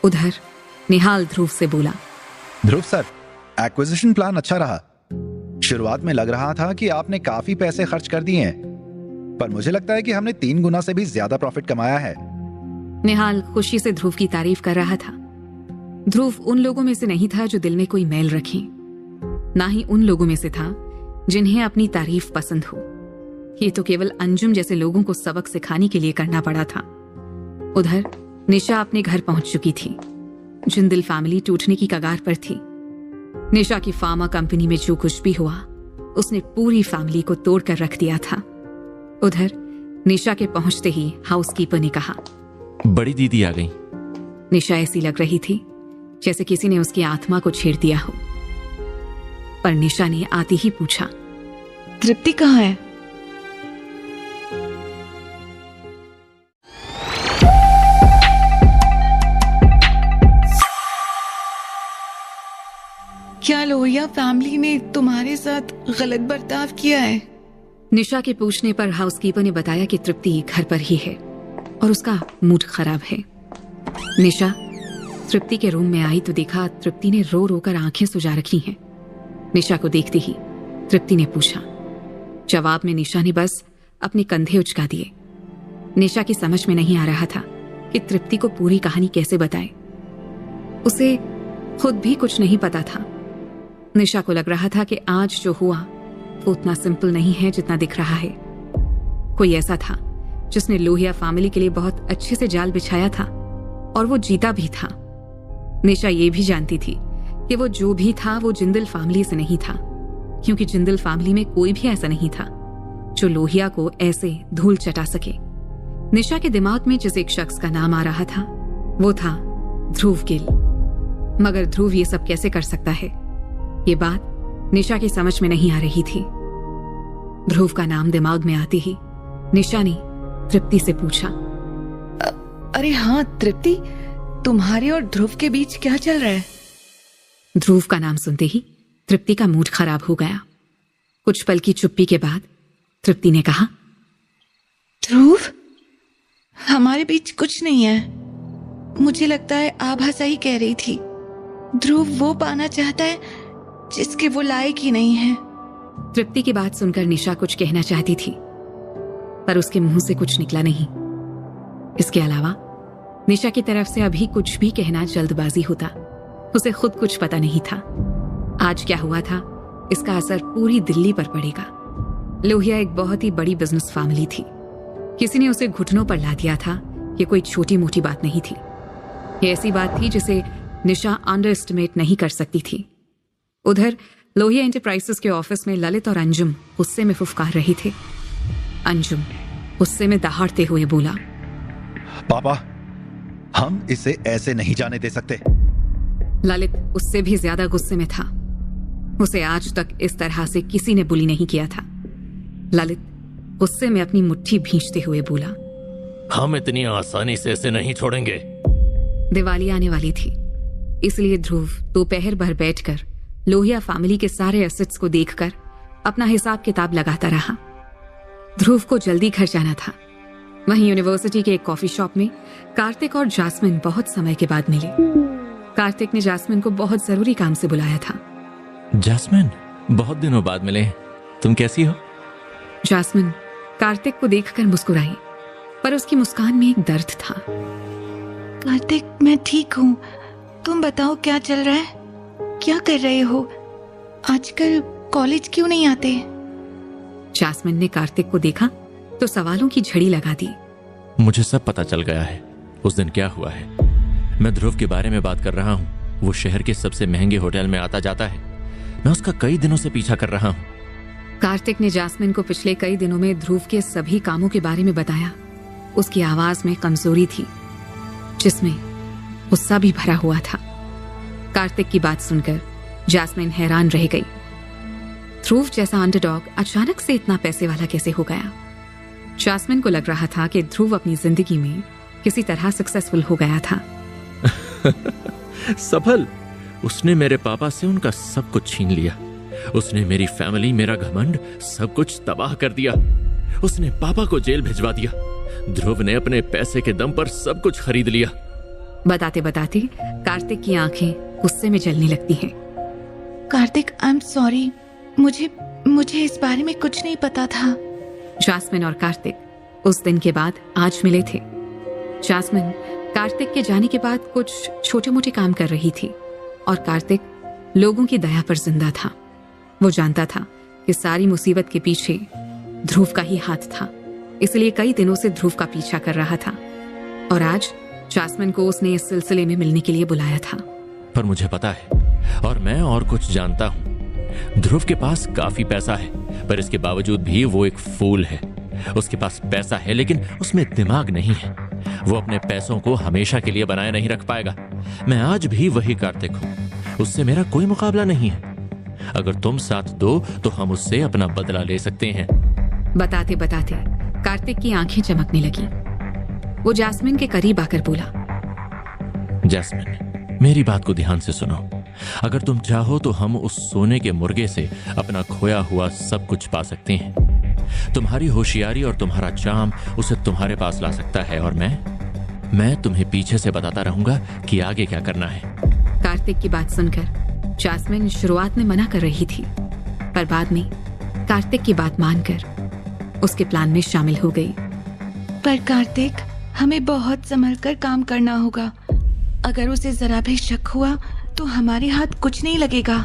उधर निहाल ध्रुव से बोला, ध्रुव सर, एक्विजिशन प्लान अच्छा रहा। शुरुआत में लग रहा था कि आपने काफी पैसे खर्च कर दिए हैं, पर मुझे लगता है कि हमने 3 गुना से भी ज्यादा प्रॉफिट कमाया है। निहाल खुशी से ध्रुव की तारीफ कर रहा था। ध्रुव उन लोगों में से नहीं था जो दिल में कोई मैल रखे, ना ही उन लोगों में से था जिन्हें अपनी तारीफ पसंद हो। ये तो केवल अंजुम जैसे लोगों को सबक सिखाने के लिए करना पड़ा था। उधर निशा अपने घर पहुंच चुकी थी। जिंदल फैमिली टूटने की कगार पर थी। निशा की फार्मा कंपनी में जो कुछ भी हुआ उसने पूरी फैमिली को तोड़कर रख दिया था। उधर निशा के पहुंचते ही हाउसकीपर ने कहा, बड़ी दीदी आ गई। निशा ऐसी लग रही थी जैसे किसी ने उसकी आत्मा को छेड़ दिया हो। पर निशा ने आते ही पूछा, तृप्ति कहाँ है? क्या लोहिया फैमिली ने तुम्हारे साथ गलत बर्ताव किया है? निशा के पूछने पर हाउसकीपर ने बताया कि तृप्ति घर पर ही है और उसका मूड खराब है। निशा तृप्ति के रूम में आई तो देखा तृप्ति ने रो रो कर आंखें सुजा रखी हैं। निशा को देखते ही तृप्ति ने पूछा। जवाब में निशा ने बस अपने कंधे उचका दिए। निशा की समझ में नहीं आ रहा था कि तृप्ति को पूरी कहानी कैसे बताए। उसे खुद भी कुछ नहीं पता था। निशा को लग रहा था कि आज जो हुआ वो उतना सिंपल नहीं है जितना दिख रहा है। कोई ऐसा था जिसने लोहिया फैमिली के लिए बहुत अच्छे से जाल बिछाया था और वो जीता भी था। निशा ये भी जानती थी कि वो जो भी था वो जिंदल फैमिली से नहीं था, क्योंकि जिंदल फैमिली में कोई भी ऐसा नहीं था जो लोहिया को ऐसे धूल चटा सके। निशा के दिमाग में जिस एक शख्स का नाम आ रहा था वो था ध्रुव गिल। मगर ध्रुव ये सब कैसे कर सकता है, ये बात निशा की समझ में नहीं आ रही थी। ध्रुव का नाम दिमाग में आते ही निशा ने तृप्ति से पूछा, अरे हाँ तृप्ति, तुम्हारे और ध्रुव के बीच क्या चल रहा है? ध्रुव का नाम सुनते ही तृप्ति का मूड खराब हो गया। कुछ पल की चुप्पी के बाद तृप्ति ने कहा, ध्रुव, हमारे बीच कुछ नहीं है। मुझे लगता है आभा सही कह रही थी। ध्रुव वो पाना चाहता है जिसके वो लायक ही नहीं है। तृप्ति की बात सुनकर निशा कुछ कहना चाहती थी, पर उसके मुंह से कुछ निकला नहीं। इसके अलावा निशा की तरफ से अभी कुछ भी कहना जल्दबाजी होता। उसे खुद कुछ पता नहीं था आज क्या हुआ था इसका असर पूरी दिल्ली पर पड़ेगा। लोहिया एक बहुत ही बड़ी बिजनेस फैमिली थी। किसी ने उसे घुटनों पर ला दिया था। ये कोई छोटी मोटी बात नहीं थी। ये ऐसी बात थी जिसे निशा अंडर एस्टिमेट नहीं कर सकती थी। उधर लोहिया एंटरप्राइजेस के ऑफिस में ललित और अंजुम गुस्से में फुफकार रहे थे। अंजुम गुस्से में दहाड़ते हुए बोला, पापा, हम इसे ऐसे नहीं जाने दे सकते। ललित उससे भी ज्यादा गुस्से में था। उसे आज तक इस तरह से किसी ने बुली नहीं किया था। ललित गुस्से में अपनी मुट्ठी भींचते हुए बोला, हम इतनी आसानी से इसे नहीं छोड़ेंगे। दिवाली आने वाली थी, इसलिए ध्रुव दोपहर भर बैठकर लोहिया फैमिली के सारे एसेट्स को देखकर अपना हिसाब किताब लगाता रहा। ध्रुव को जल्दी घर जाना था। वहीं यूनिवर्सिटी के एक कॉफी शॉप में कार्तिक और जास्मिन बहुत समय के बाद मिले। कार्तिक ने जास्मिन को बहुत जरूरी काम से बुलाया था। जास्मिन, बहुत दिनों बाद मिले, तुम कैसी हो? जास्मिन कार्तिक को देखकर मुस्कुराई, पर उसकी मुस्कान में एक दर्द था। कार्तिक, मैं ठीक हूँ। तुम बताओ क्या चल रहा है? क्या कर रहे हो? आजकल कॉलेज क्यों नहीं आते? जास्मिन ने कार्तिक को देखा तो सवालों की झड़ी लगा दी। मुझे सब पता चल गया है, उस दिन क्या हुआ है। मैं ध्रुव के बारे में बात कर रहा हूँ। वो शहर के सबसे महंगे होटल में आता जाता है। मैं उसका कई दिनों से पीछा कर रहा हूँ। कार्तिक ने जास्मिन को पिछले कई दिनों में ध्रुव के सभी कामों के बारे में बताया। उसकी आवाज में कमजोरी थी, जिसमें गुस्सा भी भरा हुआ था। कार्तिक की बात सुनकर जास्मिन हैरान रह गई। ध्रुव जैसा अंडरडॉग अचानक से इतना पैसे वाला कैसे हो गया? जास्मिन को लग रहा था कि ध्रुव अपनी जिंदगी में किसी तरह सक्सेसफुल हो गया था। सफल? उसने मेरे पापा से उनका सब कुछ छीन लिया। उसने मेरी फैमिली, मेरा घमंड, सब कुछ तबाह कर दिया। उसने पापा को जेल भिजवा दिया। ध्रुव ने अपने पैसे के दम पर सब कुछ खरीद लिया। बताते बताते कार्तिक की आंखें गुस्से में जलने लगती हैं। Kartik, I am sorry. मुझे इस बारे में कुछ नहीं पता था। जास्मिन और कार्तिक उस दिन के बाद आज मिले थे। जास्मिन कार्तिक के जाने के बाद कुछ छोटे मोटे काम कर रही थी और कार्तिक लोगों की दया पर जिंदा था। वो जानता था कि सारी मुसीबत के पीछे ध्रुव का ही हाथ था, इसलिए कई दिनों से ध्रुव का पीछा कर रहा था और आज जास्मिन को उसने इस सिलसिले में मिलने के लिए बुलाया था। पर मुझे पता है और मैं और कुछ जानता हूँ। ध्रुव के पास काफी पैसा है, पर इसके बावजूद भी वो एक फूल है। उसके पास पैसा है लेकिन उसमें दिमाग नहीं है। वो अपने पैसों को हमेशा के लिए बनाए नहीं रख पाएगा। मैं आज भी वही कार्तिक हूँ, उससे मेरा कोई मुकाबला नहीं है। अगर तुम साथ दो तो हम उससे अपना बदला ले सकते हैं। बताते बताते कार्तिक की आंखें चमकने लगी। वो जास्मिन के करीब आकर बोला, जास्मिन, मेरी बात को ध्यान से सुनो। अगर तुम चाहो तो हम उस सोने के मुर्गे से अपना खोया हुआ सब कुछ पा सकते हैं। तुम्हारी होशियारी और तुम्हारा चार्म उसे तुम्हारे पास ला सकता है और मैं तुम्हें पीछे से बताता रहूंगा कि आगे क्या करना है। कार्तिक की बात सुनकर जास्मिन शुरुआत में मना कर रही थी, पर बाद में कार्तिक की बात मानकर उसके प्लान में शामिल हो गई। पर कार्तिक, हमें बहुत संभल कर काम करना होगा। अगर उसे जरा भी शक हुआ तो हमारे हाथ कुछ नहीं लगेगा।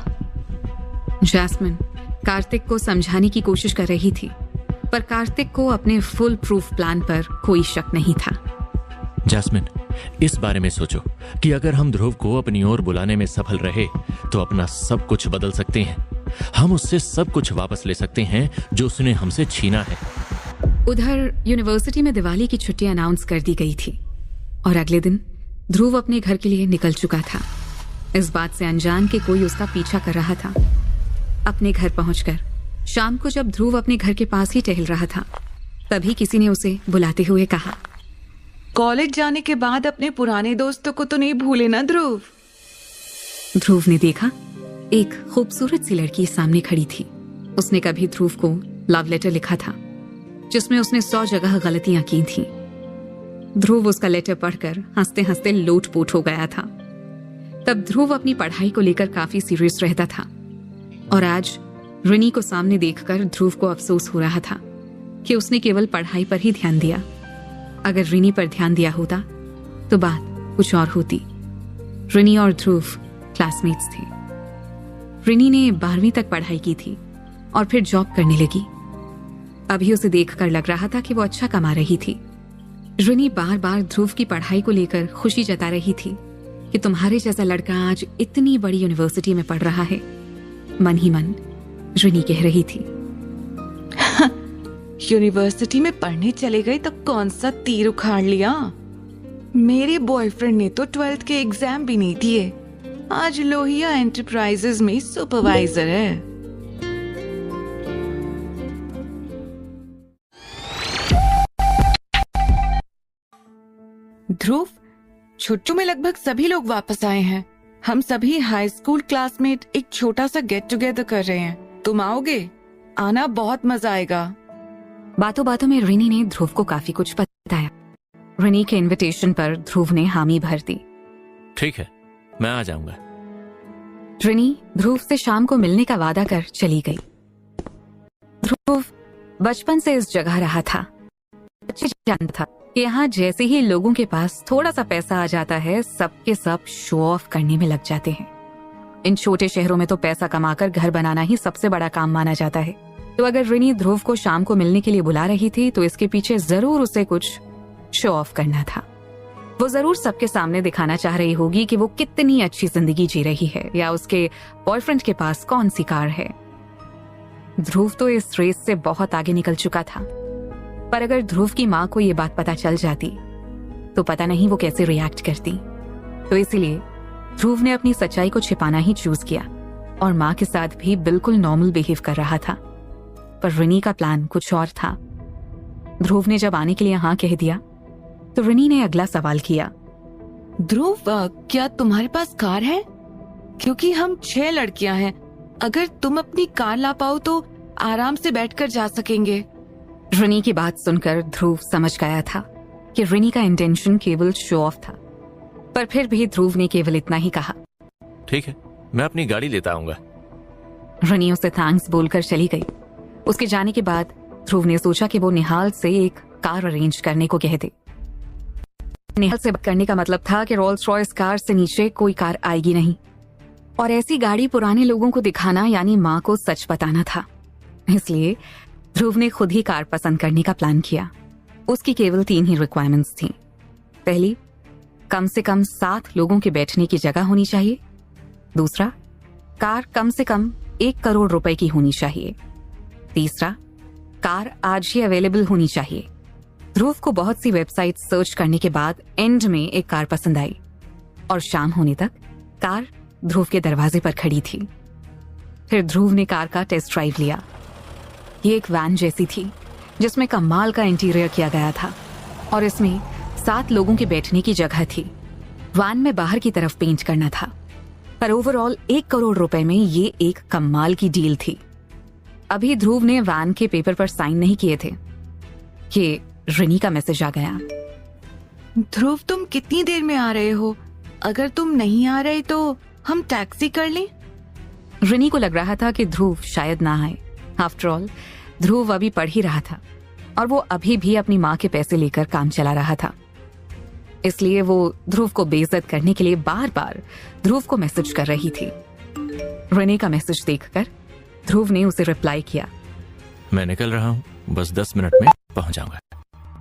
जास्मिन कार्तिक को समझाने की कोशिश कर रही थी, पर कार्तिक को अपने फुल प्रूफ प्लान पर कोई शक नहीं था। जास्मिन, इस बारे में सोचो कि अगर हम ध्रुव को अपनी ओर बुलाने में सफल रहे तो अपना सब कुछ बदल सकते हैं। हम उससे सब कुछ वापस ले सकते हैं जो उसने हमसे छीना है। उधर यूनिवर्सिटी में दिवाली की छुट्टी अनाउंस कर दी गई थी और अगले दिन ध्रुव अपने घर के लिए निकल चुका था। इस बात से अनजान कि कोई उसका पीछा कर रहा था। अपने घर पहुंचकर शाम को जब ध्रुव अपने घर के पास ही टहल रहा था, तभी किसी ने उसे बुलाते हुए कहा, कॉलेज जाने के बाद अपने पुराने दोस्तों को तो नहीं भूले ना ध्रुव। ध्रुव ने देखा एक खूबसूरत सी लड़की सामने खड़ी थी। उसने कभी ध्रुव को लव लेटर लिखा था, जिसमें उसने 100 जगह गलतियां की थी। ध्रुव उसका लेटर पढ़कर हंसते हंसते लोटपोट हो गया था। तब ध्रुव अपनी पढ़ाई को लेकर काफी सीरियस रहता था और आज रिनी को सामने देखकर ध्रुव को अफसोस हो रहा था कि उसने केवल पढ़ाई पर ही ध्यान दिया। अगर रिनी पर ध्यान दिया होता तो बात कुछ और होती। रिनी और ध्रुव क्लासमेट्स थे। रिनी ने 12वीं तक पढ़ाई की थी और फिर जॉब करने लगी। अभी उसे देखकर लग रहा था कि वो अच्छा कमा रही थी। रिनी बार बार ध्रुव की पढ़ाई को लेकर खुशी जता रही थी कि तुम्हारे जैसा लड़का आज इतनी बड़ी यूनिवर्सिटी में पढ़ रहा है। मन ही मन रिनी कह रही थी, यूनिवर्सिटी में पढ़ने चले गए तो कौन सा तीर उखाड़ लिया। मेरे बॉयफ्रेंड ने तो 12th के एग्जाम भी नहीं दिए, आज लोहिया एंटरप्राइजेज में सुपरवाइजर है। ध्रुव, छुट्टियों में लगभग सभी लोग वापस आए हैं। हम सभी हाई स्कूल क्लासमेट एक छोटा सा गेट टुगेदर कर रहे हैं। तुम आओगे? आना, बहुत मजा आएगा। बातों बातों में रिनी ने ध्रुव को काफी कुछ बताया। रिनी के इनविटेशन पर ध्रुव ने हामी भर दी। ठीक है, मैं आ जाऊंगा। रिनी ध्रुव से शाम को मिलने का वादा कर चली गई। ध्रुव बचपन से इस जगह रहा था। अच्छी जानता था कि यहाँ जैसे ही लोगों के पास थोड़ा सा पैसा आ जाता है, सबके सब शो ऑफ करने में लग जाते हैं। इन छोटे शहरों में तो पैसा कमाकर घर बनाना ही सबसे बड़ा काम माना जाता है। तो अगर रिनी ध्रुव को शाम को मिलने के लिए बुला रही थी तो इसके पीछे जरूर उसे कुछ शो ऑफ करना था। वो जरूर सबके सामने दिखाना चाह रही होगी कि वो कितनी अच्छी जिंदगी जी रही है, या उसके बॉयफ्रेंड के पास कौन सी कार है। ध्रुव तो इस रेस से बहुत आगे निकल चुका था, पर अगर ध्रुव की माँ को ये बात पता चल जाती तो पता नहीं वो कैसे रिएक्ट करती। तो इसीलिए ध्रुव ने अपनी सच्चाई को छिपाना ही चूज किया और माँ के साथ भी बिल्कुल नॉर्मल बिहेव कर रहा था। पर रिनी का प्लान कुछ और था। ध्रुव ने जब आने के लिए हाँ कह दिया तो रिनी ने अगला सवाल किया। ध्रुव, क्या तुम्हारे पास कार है? क्योंकि हम 6 लड़कियां हैं। अगर तुम अपनी कार ला पाओ तो आराम से बैठकर जा सकेंगे। रिनी की बात सुनकर ध्रुव समझ गया था कि रिनी का इंटेंशन केवल शो ऑफ था, पर फिर भी ध्रुव ने केवल इतना ही कहा, ठीक है, मैं अपनी गाड़ी लेता आऊंगा। रिनी उसे थैंक्स बोलकर चली गई। उसके जाने के बाद ध्रुव ने सोचा कि वो निहाल से एक कार अरेंज करने को कह दे। निहाल से बात करने का मतलब था कि रोल्स रॉयस कार से नीचे कोई कार आएगी नहीं, और ऐसी गाड़ी पुराने लोगों को दिखाना यानी माँ को सच बताना था। इसलिए ध्रुव ने खुद ही कार पसंद करने का प्लान किया। उसकी केवल 3 ही रिक्वायरमेंट्स थी। पहली, कम से कम 7 लोगों के बैठने की जगह होनी चाहिए। दूसरा, कार कम से कम 1 करोड़ रुपए की होनी चाहिए। तीसरा, कार आज ही अवेलेबल होनी चाहिए। ध्रुव को बहुत सी वेबसाइट सर्च करने के बाद एंड में एक कार पसंद आई और शाम होने तक कार ध्रुव के दरवाजे पर खड़ी थी। फिर ध्रुव ने कार का टेस्ट ड्राइव लिया। ये एक वैन जैसी थी जिसमें कमाल का इंटीरियर किया गया था और इसमें 7 लोगों के बैठने की जगह थी। वैन में बाहर की तरफ पेंट करना था, पर ओवरऑल 1 करोड़ रुपए में ये एक कमाल की डील थी। अभी ध्रुव ने वैन के पेपर पर साइन नहीं किए थे कि रिनी का मैसेज आ गया। ध्रुव, तुम कितनी देर में आ रहे हो? अगर तुम नहीं आ रहे तो हम टैक्सी कर लें? रिनी को लग रहा था कि ध्रुव शायद ना आए। आफ्टर ऑल ध्रुव अभी पढ़ ही रहा था और वो अभी भी अपनी माँ के पैसे लेकर काम चला रहा था। इसलिए वो ध्रुव को बेइज्जत करने के लिए बार बार ध्रुव को मैसेज कर रही थी। रिनी का मैसेज देखकर ध्रुव ने उसे रिप्लाई किया, मैं निकल रहा हूँ, बस 10 मिनट में पहुंच जाऊंगा।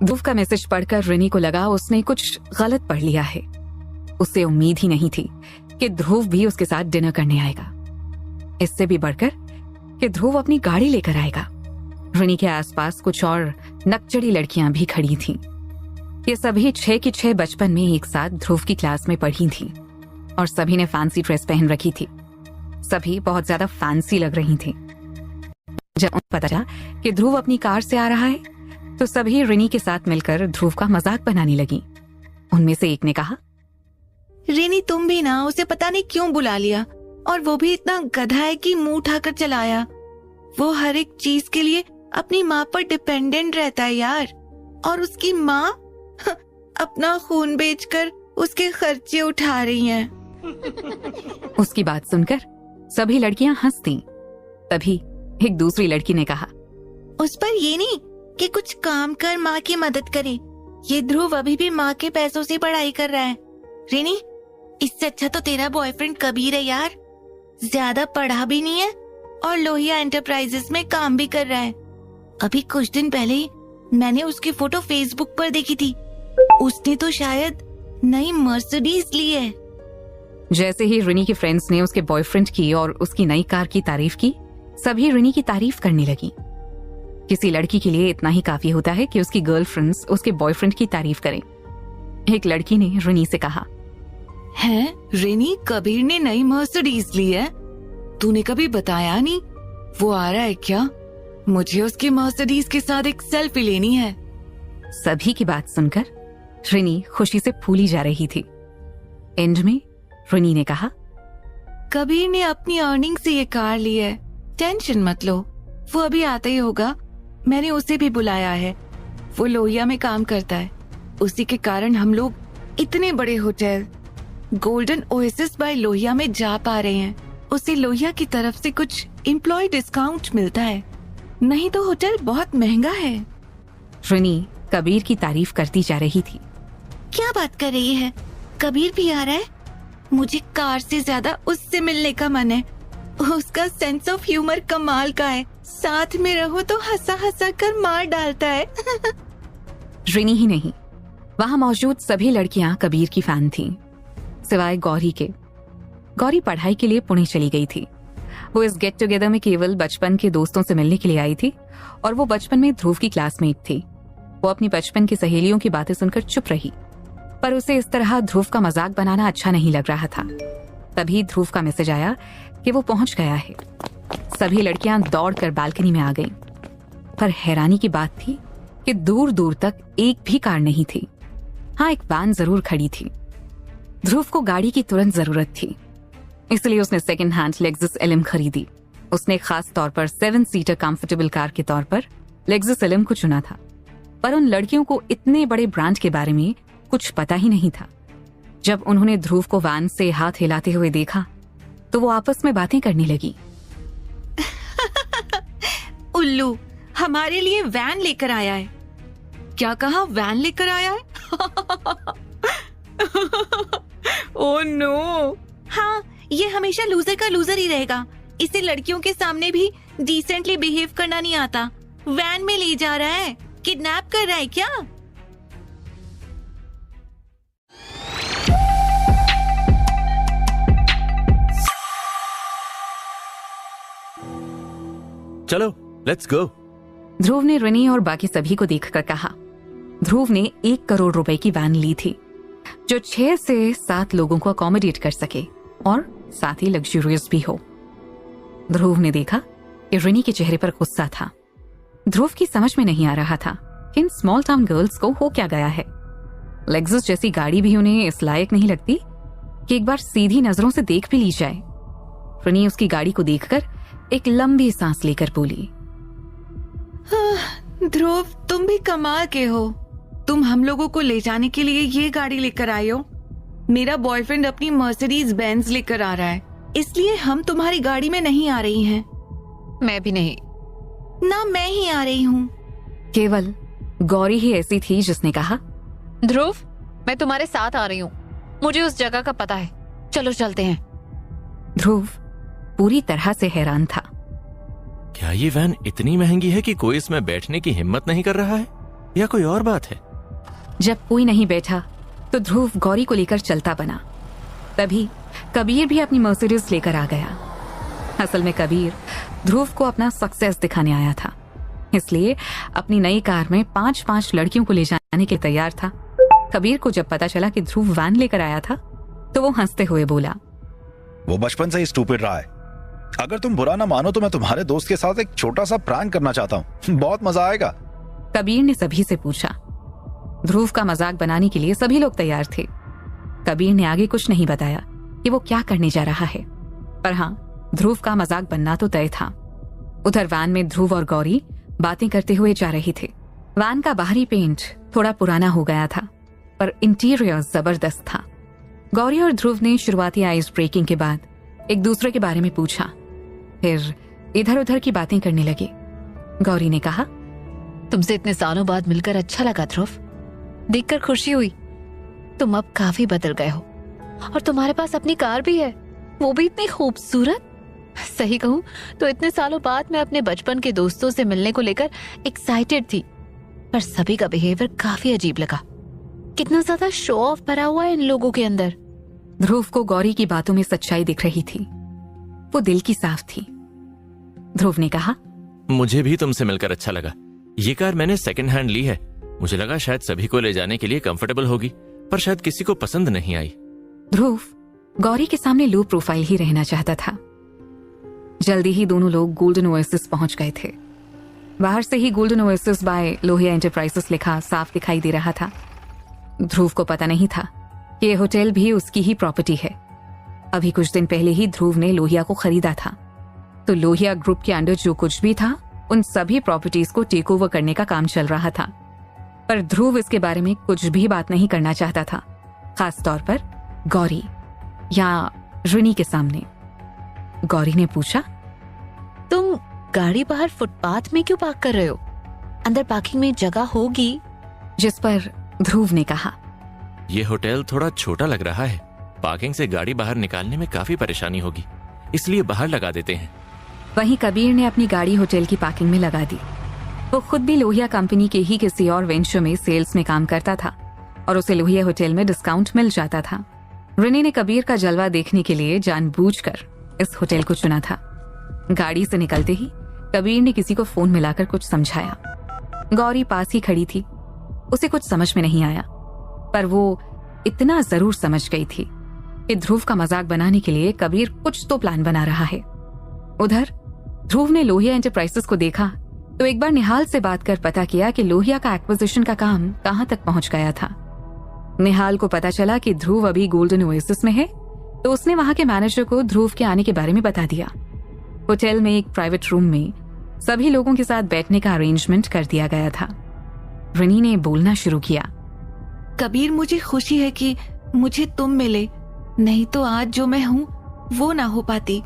ध्रुव का मैसेज पढ़कर रिनी को लगा उसने कुछ गलत पढ़ लिया है। उसे उम्मीद ही नहीं थी कि ध्रुव भी उसके साथ डिनर करने आएगा, इससे भी बढ़कर कि ध्रुव अपनी गाड़ी लेकर आएगा। रिनी के आसपास कुछ और नकचड़ी लड़कियां भी खड़ी थीं। ये सभी 6 की 6 बचपन में एक साथ ध्रुव की क्लास में पढ़ी थीं और सभी ने फैंसी ड्रेस पहन रखी थी। सभी बहुत ज्यादा फैंसी लग रही थी। जब उन्हें पता चला कि ध्रुव अपनी कार से आ रहा है तो सभी रिनी के साथ मिलकर ध्रुव का मजाक बनाने लगी। उनमें से एक ने कहा, रिनी, तुम भी ना, उसे पता नहीं क्यों बुला लिया, और वो भी इतना गधा है कि मुंह उठाकर चलाया। वो हर एक चीज के लिए अपनी माँ पर डिपेंडेंट रहता है यार, और उसकी माँ अपना खून बेचकर उसके खर्चे उठा रही हैं। उसकी बात सुनकर सभी लड़कियां हंस दीं। तभी एक दूसरी लड़की ने कहा, उस पर ये नहीं कि कुछ काम कर माँ की मदद करे। ये ध्रुव अभी भी माँ के पैसों से पढ़ाई कर रहा है। रिनी, इससे अच्छा तो तेरा बॉयफ्रेंड कबीर है यार। ज्यादा पढ़ा भी नहीं है और लोहिया एंटरप्राइजेस में काम भी कर रहा है। अभी कुछ दिन पहले ही मैंने उसकी फोटो फेसबुक पर देखी थी। उसने तो शायद नई मर्सिडीज ली है। जैसे ही रिनी के फ्रेंड्स ने उसके बॉयफ्रेंड की और उसकी नई कार की तारीफ की, सभी रिनी की तारीफ करने लगी। किसी लड़की के लिए इतना ही काफी होता है कि उसकी गर्लफ्रेंड्स उसके बॉयफ्रेंड की तारीफ करें। एक लड़की ने रिनी से कहा, है रिनी, कबीर ने नई मर्सिडीज ली है। तूने कभी बताया नहीं। वो आ रहा है क्या? मुझे उसकी मर्सिडीज के साथ एक सेल्फी लेनी है। सभी की बात सुनकर रिनी खुशी से फूली जा रही थी। एंड में रिनी ने कहा, कबीर ने अपनी अर्निंग से ये कार ली है, टेंशन मत लो, वो अभी आता ही होगा। मैंने उसे भी बुलाया है, वो लोहिया में काम करता है। उसी के कारण हम लोग इतने बड़े hotel golden oasis by Lohia में जा पा रहे हैं। उसे लोहिया की तरफ से कुछ एम्प्लॉय डिस्काउंट मिलता है, नहीं तो होटल बहुत महंगा है। रिनी कबीर की तारीफ करती जा रही थी। क्या बात कर रही है, कबीर भी आ रहा है? मुझे कार से ज्यादा उससे मिलने का मन है। उसका सेंस ऑफ ह्यूमर कमाल का है, साथ में रहो तो हंसा हंसा कर मार डालता है। रिनी ही नहीं, वहां मौजूद सभी लड़कियां कबीर की फैन थीं, सिवाय गौरी के। गौरी पढ़ाई के लिए पुणे चली गई थी। वो इस गेट टुगेदर में केवल बचपन के दोस्तों से मिलने के लिए आई थी और वो बचपन में ध्रुव की क्लासमेट थी। वो अपनी बचपन की सहेलियों की बातें सुनकर चुप रही, पर उसे इस तरह ध्रुव का मजाक बनाना अच्छा नहीं लग रहा था। तभी ध्रुव का मैसेज आया कि वो पहुंच गया है। सभी लड़कियां दौड़कर बालकनी में आ गईं, पर हैरानी की बात थी कि दूर दूर तक एक भी कार नहीं थी। हाँ, एक वैन जरूर खड़ी थी। ध्रुव को गाड़ी की तुरंत जरूरत थी, इसलिए उसने सेकंड हैंड लेक्सस एलएम खरीदी। उसने खास तौर पर 7 सीटर कंफर्टेबल कार के तौर पर लेक्सस एलएम को चुना था, पर उन लड़कियों को इतने बड़े ब्रांड के बारे में कुछ पता ही नहीं था। जब उन्होंने ध्रुव को वैन से हाथ हिलाते हुए देखा तो वो आपस में बातें करने लगी। उल्लू हमारे लिए वैन लेकर आया है। क्या कहा, वैन लेकर आया है? Oh no. हाँ, ये हमेशा लूजर का लूजर ही रहेगा। इसे लड़कियों के सामने भी डिसेंटली बिहेव करना नहीं आता। वैन में ले जा रहा है, किडनैप कर रहा है क्या? चलो लेट्स गो। ध्रुव ने रिनी और बाकी सभी को देखकर कहा। ध्रुव ने 1 करोड़ रुपए की वैन ली थी, जो 6 से 7 लोगों को अकोमोडेट कर सके और साथ ही लग्जूरियस भी हो। ध्रुव ने देखा कि रिनी के चेहरे पर गुस्सा था। ध्रुव की समझ में नहीं आ रहा था कि इन स्मॉल टाउन गर्ल्स को हो क्या गया है। लेक्सस जैसी गाड़ी भी उन्हें इस लायक नहीं लगती कि एक बार सीधी नजरों से देख भी ली जाए। रिनी उसकी गाड़ी को देखकर एक लंबी सांस लेकर बोली, ध्रुव तुम भी कमाल के हो। तुम हम लोगों को ले जाने के लिए ये गाड़ी लेकर आए हो। मेरा बॉयफ्रेंड अपनी मर्सिडीज बेंज लेकर आ रहा है, इसलिए हम तुम्हारी गाड़ी में नहीं आ रही हैं। मैं भी नहीं। ना मैं ही आ रही हूँ। केवल गौरी ही ऐसी थी जिसने कहा, ध्रुव मैं तुम्हारे साथ आ रही हूँ, मुझे उस जगह का पता है, चलो चलते हैं। ध्रुव पूरी तरह से हैरान था। क्या ये वैन इतनी महंगी है कि कोई इसमें बैठने की हिम्मत नहीं कर रहा है, या कोई और बात है? जब कोई नहीं बैठा तो ध्रुव गौरी को लेकर चलता बना। तभी कबीर भी अपनी मर्सिडीज लेकर आ गया। असल में कबीर ध्रुव को अपना सक्सेस दिखाने आया था, इसलिए अपनी नई कार में 5-5 लड़कियों को ले जाने के तैयार था। कबीर को जब पता चला कि ध्रुव वैन लेकर आया था तो वो हंसते हुए बोला, वो बचपन से ही स्टूपिड रहा है। अगर तुम बुरा ना मानो तो मैं तुम्हारे दोस्त के साथ एक छोटा सा प्रैंक करना चाहता हूँ, बहुत मजा आएगा। कबीर ने सभी से पूछा। ध्रुव का मजाक बनाने के लिए सभी लोग तैयार थे। कबीर ने आगे कुछ नहीं बताया कि वो क्या करने जा रहा है, पर हाँ, ध्रुव का मजाक बनना तो तय था। उधर वैन में ध्रुव और गौरी बातें करते हुए जा रहे थे। वैन का बाहरी पेंट थोड़ा पुराना हो गया था, पर इंटीरियर जबरदस्त था। गौरी और ध्रुव ने शुरुआती आइस ब्रेकिंग के बाद एक दूसरे के बारे में पूछा, फिर इधर उधर की बातें करने लगे। गौरी ने कहा, तुमसे इतने सालों बाद मिलकर अच्छा लगा ध्रुव, देखकर खुशी हुई। तुम अब काफी बदल गए हो और तुम्हारे पास अपनी कार भी है, वो भी इतनी खूबसूरत। सही कहूँ तो इतने सालों बाद मैं अपने बचपन के दोस्तों से मिलने को लेकर एक्साइटेड थी, पर सभी का बिहेवियर काफी अजीब लगा। कितना ज्यादा शो ऑफ भरा हुआ है इन लोगों के अंदर। ध्रुव को गौरी की बातों में सच्चाई दिख रही थी, वो दिल की साफ थी। ध्रुव ने कहा, मुझे भी तुमसे मिलकर अच्छा लगा। ये कार मैंने सेकंड हैंड ली है, मुझे लगा शायद सभी को ले जाने के लिए कंफर्टेबल होगी, पर शायद किसी को पसंद नहीं आई। ध्रुव गौरी के सामने लो प्रोफाइल ही रहना चाहता था। जल्दी ही दोनों लोग गोल्डन ओएसिस पहुंच गए थे। बाहर से ही golden oasis by Lohia enterprises लिखा साफ दिखाई दे रहा था। ध्रुव को पता नहीं था कि ये होटल भी उसकी ही प्रॉपर्टी है। अभी कुछ दिन पहले ही ध्रुव ने लोहिया को खरीदा था, तो लोहिया ग्रुप के अंडर जो कुछ भी था उन सभी प्रॉपर्टीज को टेक ओवर करने का काम चल रहा था। पर ध्रुव इसके बारे में कुछ भी बात नहीं करना चाहता था, खास तौर पर गौरी या रिनी के सामने। गौरी ने पूछा, तुम गाड़ी बाहर फुटपाथ में क्यों पार्क कर रहे हो? अंदर पार्किंग में जगह होगी। जिस पर ध्रुव ने कहा, ये होटल थोड़ा छोटा लग रहा है, पार्किंग से गाड़ी बाहर निकालने में काफी परेशानी होगी, इसलिए बाहर लगा देते हैं। वहीं कबीर ने अपनी गाड़ी होटल की पार्किंग में लगा दी। वो खुद भी लोहिया कंपनी के ही किसी और वेंचर में सेल्स में काम करता था और उसे लोहिया होटल में डिस्काउंट मिल जाता था। रिनी ने कबीर का जलवा देखने के लिए जानबूझकर इस होटल को चुना था। गाड़ी से निकलते ही कबीर ने किसी को फोन मिलाकर कुछ समझाया। गौरी पास ही खड़ी थी, उसे कुछ समझ में नहीं आया, पर वो इतना जरूर समझ गई थी कि ध्रुव का मजाक बनाने के लिए कबीर कुछ तो प्लान बना रहा है। उधर ध्रुव ने लोहिया एंटरप्राइजेस को देखा तो एक बार निहाल से बात कर पता किया कि लोहिया का एक्विजिशन का काम कहां तक पहुंच गया था। निहाल को पता चला कि ध्रुव अभी गोल्डन ओएसिस में है, तो उसने वहां के मैनेजर को ध्रुव के आने के बारे में बता दिया। होटल में एक प्राइवेट रूम में सभी लोगों के साथ बैठने का अरेंजमेंट कर दिया गया था। रिनी ने बोलना शुरू किया, कबीर, मुझे खुशी है कि मुझे तुम मिले, नहीं तो आज जो मैं हूँ वो ना हो पाती।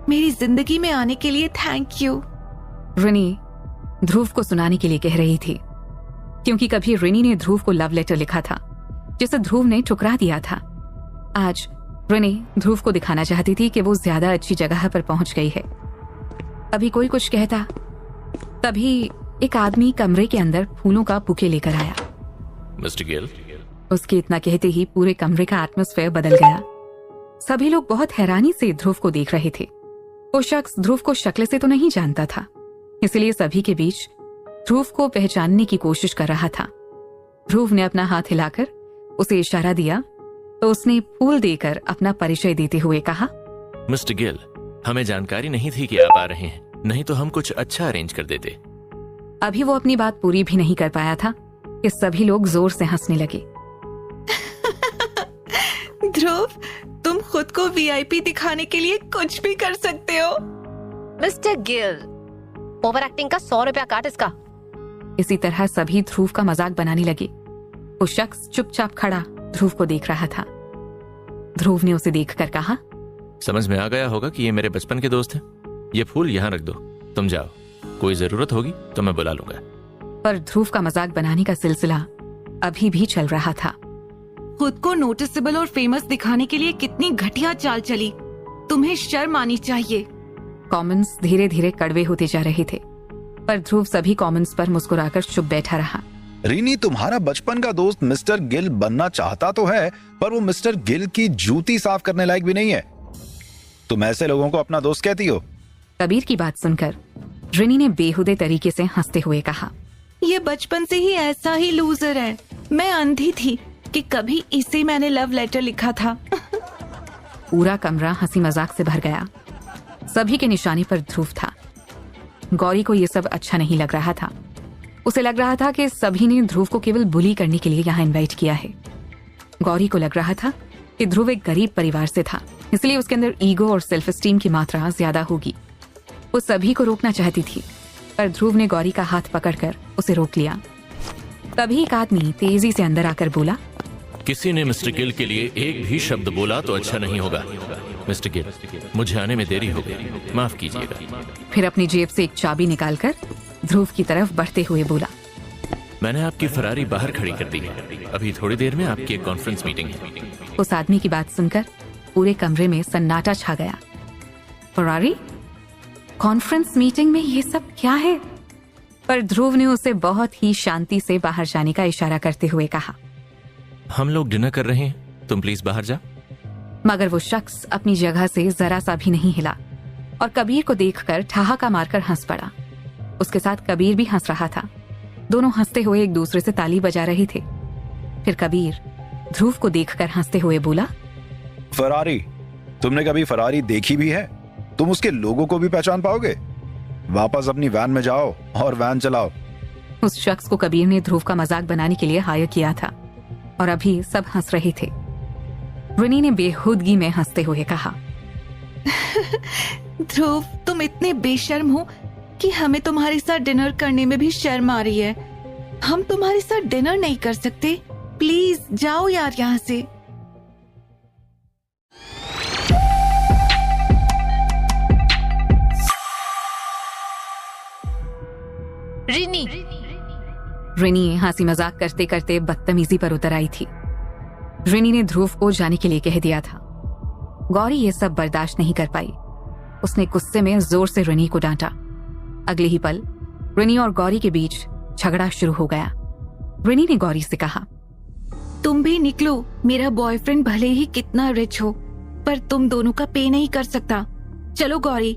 मेरी जिंदगी में आने के लिए थैंक यू। रिनी ध्रुव को सुनाने के लिए कह रही थी, क्योंकि कभी रिनी ने ध्रुव को लव लेटर लिखा था जिसे ध्रुव ने ठुकरा दिया था। आज रिनी ध्रुव को दिखाना चाहती थी कि वो ज्यादा अच्छी जगह पर पहुंच गई है। अभी कोई कुछ कहता, तभी एक आदमी कमरे के अंदर फूलों का बुके लेकर आया। मिस्टर गिल। उसके इतना कहते ही पूरे कमरे का एटमॉस्फेयर बदल गया। सभी लोग बहुत हैरानी से ध्रुव को देख रहे थे। वो शख्स ध्रुव को शक्ल से तो नहीं जानता था, इसलिए सभी के बीच ध्रुव को पहचानने की कोशिश कर रहा था। ध्रुव ने अपना हाथ हिलाकर उसे इशारा दिया तो उसने फूल देकर अपना परिचय देते हुए कहा, मिस्टर गिल, हमें जानकारी नहीं थी कि आप आ रहे हैं, नहीं तो हम कुछ अच्छा अरेंज कर देते। अभी वो अपनी बात पूरी भी नहीं कर पाया था कि सभी लोग जोर से हंसने लगे। ध्रुव, तुम खुद को वीआईपी दिखाने के लिए कुछ भी कर सकते हो। मिस्टर गिल, ओवर एक्टिंग का 100 रुपया काट इसका। इसी तरह सभी ध्रुव का मजाक बनाने लगे। वो शख्स चुपचाप खड़ा ध्रुव को देख रहा था। ध्रुव ने उसे देखकर कहा, समझ में आ गया होगा कि ये मेरे बचपन के दोस्त हैं। ये फूल यहाँ रख दो, तुम जाओ, कोई जरूरत होगी तो मैं बुला लूंगा। पर ध्रुव का मजाक बनाने का सिलसिला अभी भी चल रहा था। खुद को नोटिसेबल और फेमस दिखाने के लिए कितनी घटिया चाल चली, तुम्हें शर्म आनी चाहिए। कमेंट्स धीरे धीरे कड़वे होते जा रहे थे, पर ध्रुव सभी कमेंट्स पर मुस्कुराकर चुप बैठा रहा। रीनी, तुम्हारा बचपन का दोस्त मिस्टर गिल बनना चाहता तो है, पर वो मिस्टर गिल की जूती साफ करने लायक भी नहीं है। तुम ऐसे लोगों को अपना दोस्त कहती हो? कबीर की बात सुनकर रिनी ने बेहुदे तरीके से हंसते हुए कहा, ये बचपन से ही ऐसा ही लूजर है। मैं अंधी थी कि कभी इसे मैंने लव लेटर लिखा था। पूरा कमरा हंसी मजाक से भर गया। सभी के निशाने पर ध्रुव था। गौरी को यह सब अच्छा नहीं लग रहा था। उसे लग रहा था कि सभी ने ध्रुव को केवल बुली करने के लिए यहाँ इनवाइट किया है। गौरी को लग रहा था कि ध्रुव एक गरीब परिवार से था, इसलिए उसके अंदर ईगो और सेल्फ एस्टीम की मात्रा ज्यादा होगी। वो सभी को रोकना चाहती थी, पर ध्रुव ने गौरी का हाथ पकड़कर उसे रोक लिया। तभी एक आदमी तेजी से अंदर आकर बोला, किसी ने मिस्टर गिल के लिए एक भी शब्द बोला तो अच्छा नहीं होगा। मिस्टर गिल, मुझे आने में देरी हो गई, माफ कीजिएगा। फिर अपनी जेब से एक चाबी निकालकर ध्रुव की तरफ बढ़ते हुए बोला, मैंने आपकी फरारी बाहर खड़ी कर दी है, अभी थोड़ी देर में आपकी एक कॉन्फ्रेंस मीटिंग है। उस आदमी की बात सुनकर पूरे कमरे में सन्नाटा छा गया। फरारी? कॉन्फ्रेंस मीटिंग में ये सब क्या है? पर ध्रुव ने उसे बहुत ही शांति से बाहर जाने का इशारा करते हुए कहा, हम लोग डिनर कर रहे हैं, तुम प्लीज बाहर जा। मगर वो शख्स अपनी जगह से जरा सा भी नहीं हिला और कबीर को देखकर ठहाका मारकर हंस पड़ा। उसके साथ कबीर भी हंस रहा था। दोनों हंसते हुए एक दूसरे से ताली बजा रहे थे। फिर कबीर ध्रुव को देखकर हंसते हुए बोला, फरारी, तुमने कभी फरारी देखी भी है? तुम उसके लोगों को भी पहचान पाओगे? वापस अपनी वैन में जाओ और वैन चलाओ। उस शख्स को कबीर ने ध्रुव का मजाक बनाने के लिए हायर किया था। और अभी सब हंस रहे थे। रिनी ने बेहूदगी में हंसते हुए कहा, ध्रुव, तुम इतने बेशर्म हो कि हमें तुम्हारे साथ डिनर करने में भी शर्म आ रही है। हम तुम्हारे साथ डिनर नहीं कर सकते। प्लीज जाओ यार यहाँ से। रिनी, रिनी हंसी मजाक करते करते बदतमीजी पर उतर आई थी। रिनी ने ध्रुव को जाने के लिए कह दिया था। गौरी ये सब बर्दाश्त नहीं कर पाई। उसने गुस्से में जोर से रिनी को डांटा। अगले ही पल रिनी और गौरी के बीच झगड़ा शुरू हो गया। रिनी ने गौरी से कहा, तुम भी निकलो। मेरा बॉयफ्रेंड भले ही कितना रिच हो, पर तुम दोनों का पे नहीं कर सकता। चलो गौरी,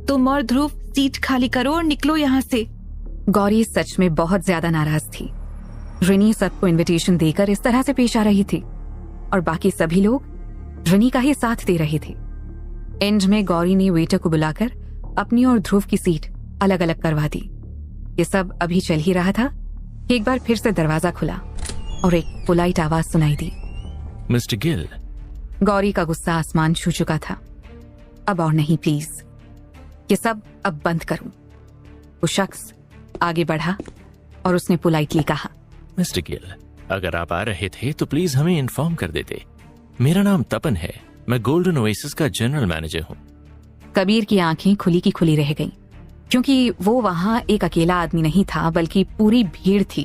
तुम और ध्रुव सीट खाली करो और निकलो यहाँ से। गौरी सच में बहुत ज्यादा नाराज थी। रिनी सबको इनविटेशन देकर इस तरह से पेश आ रही थी और बाकी सभी लोग रिनी का ही साथ दे रहे थे। एंड में गौरी ने वेटर को बुलाकर अपनी और ध्रुव की सीट अलग अलग करवा दी। ये सब अभी चल ही रहा था कि एक बार फिर से दरवाजा खुला और एक पोलाइट आवाज सुनाई दी, मिस्टर गिल। गौरी का गुस्सा आसमान छू चुका था। अब और नहीं प्लीज, ये सब अब बंद करो। वो शख्स आगे बढ़ा और उसने पोलाइटली कहा, मिस्टर गिल, अगर आप आ रहे थे तो प्लीज हमें इन्फॉर्म कर देते। मेरा नाम तपन है, मैं गोल्डन ओएसिस का जनरल मैनेजर हूँ। कबीर की आंखें खुली की खुली रह गईं, क्योंकि वो वहां एक अकेला आदमी नहीं था बल्कि पूरी भीड़ थी।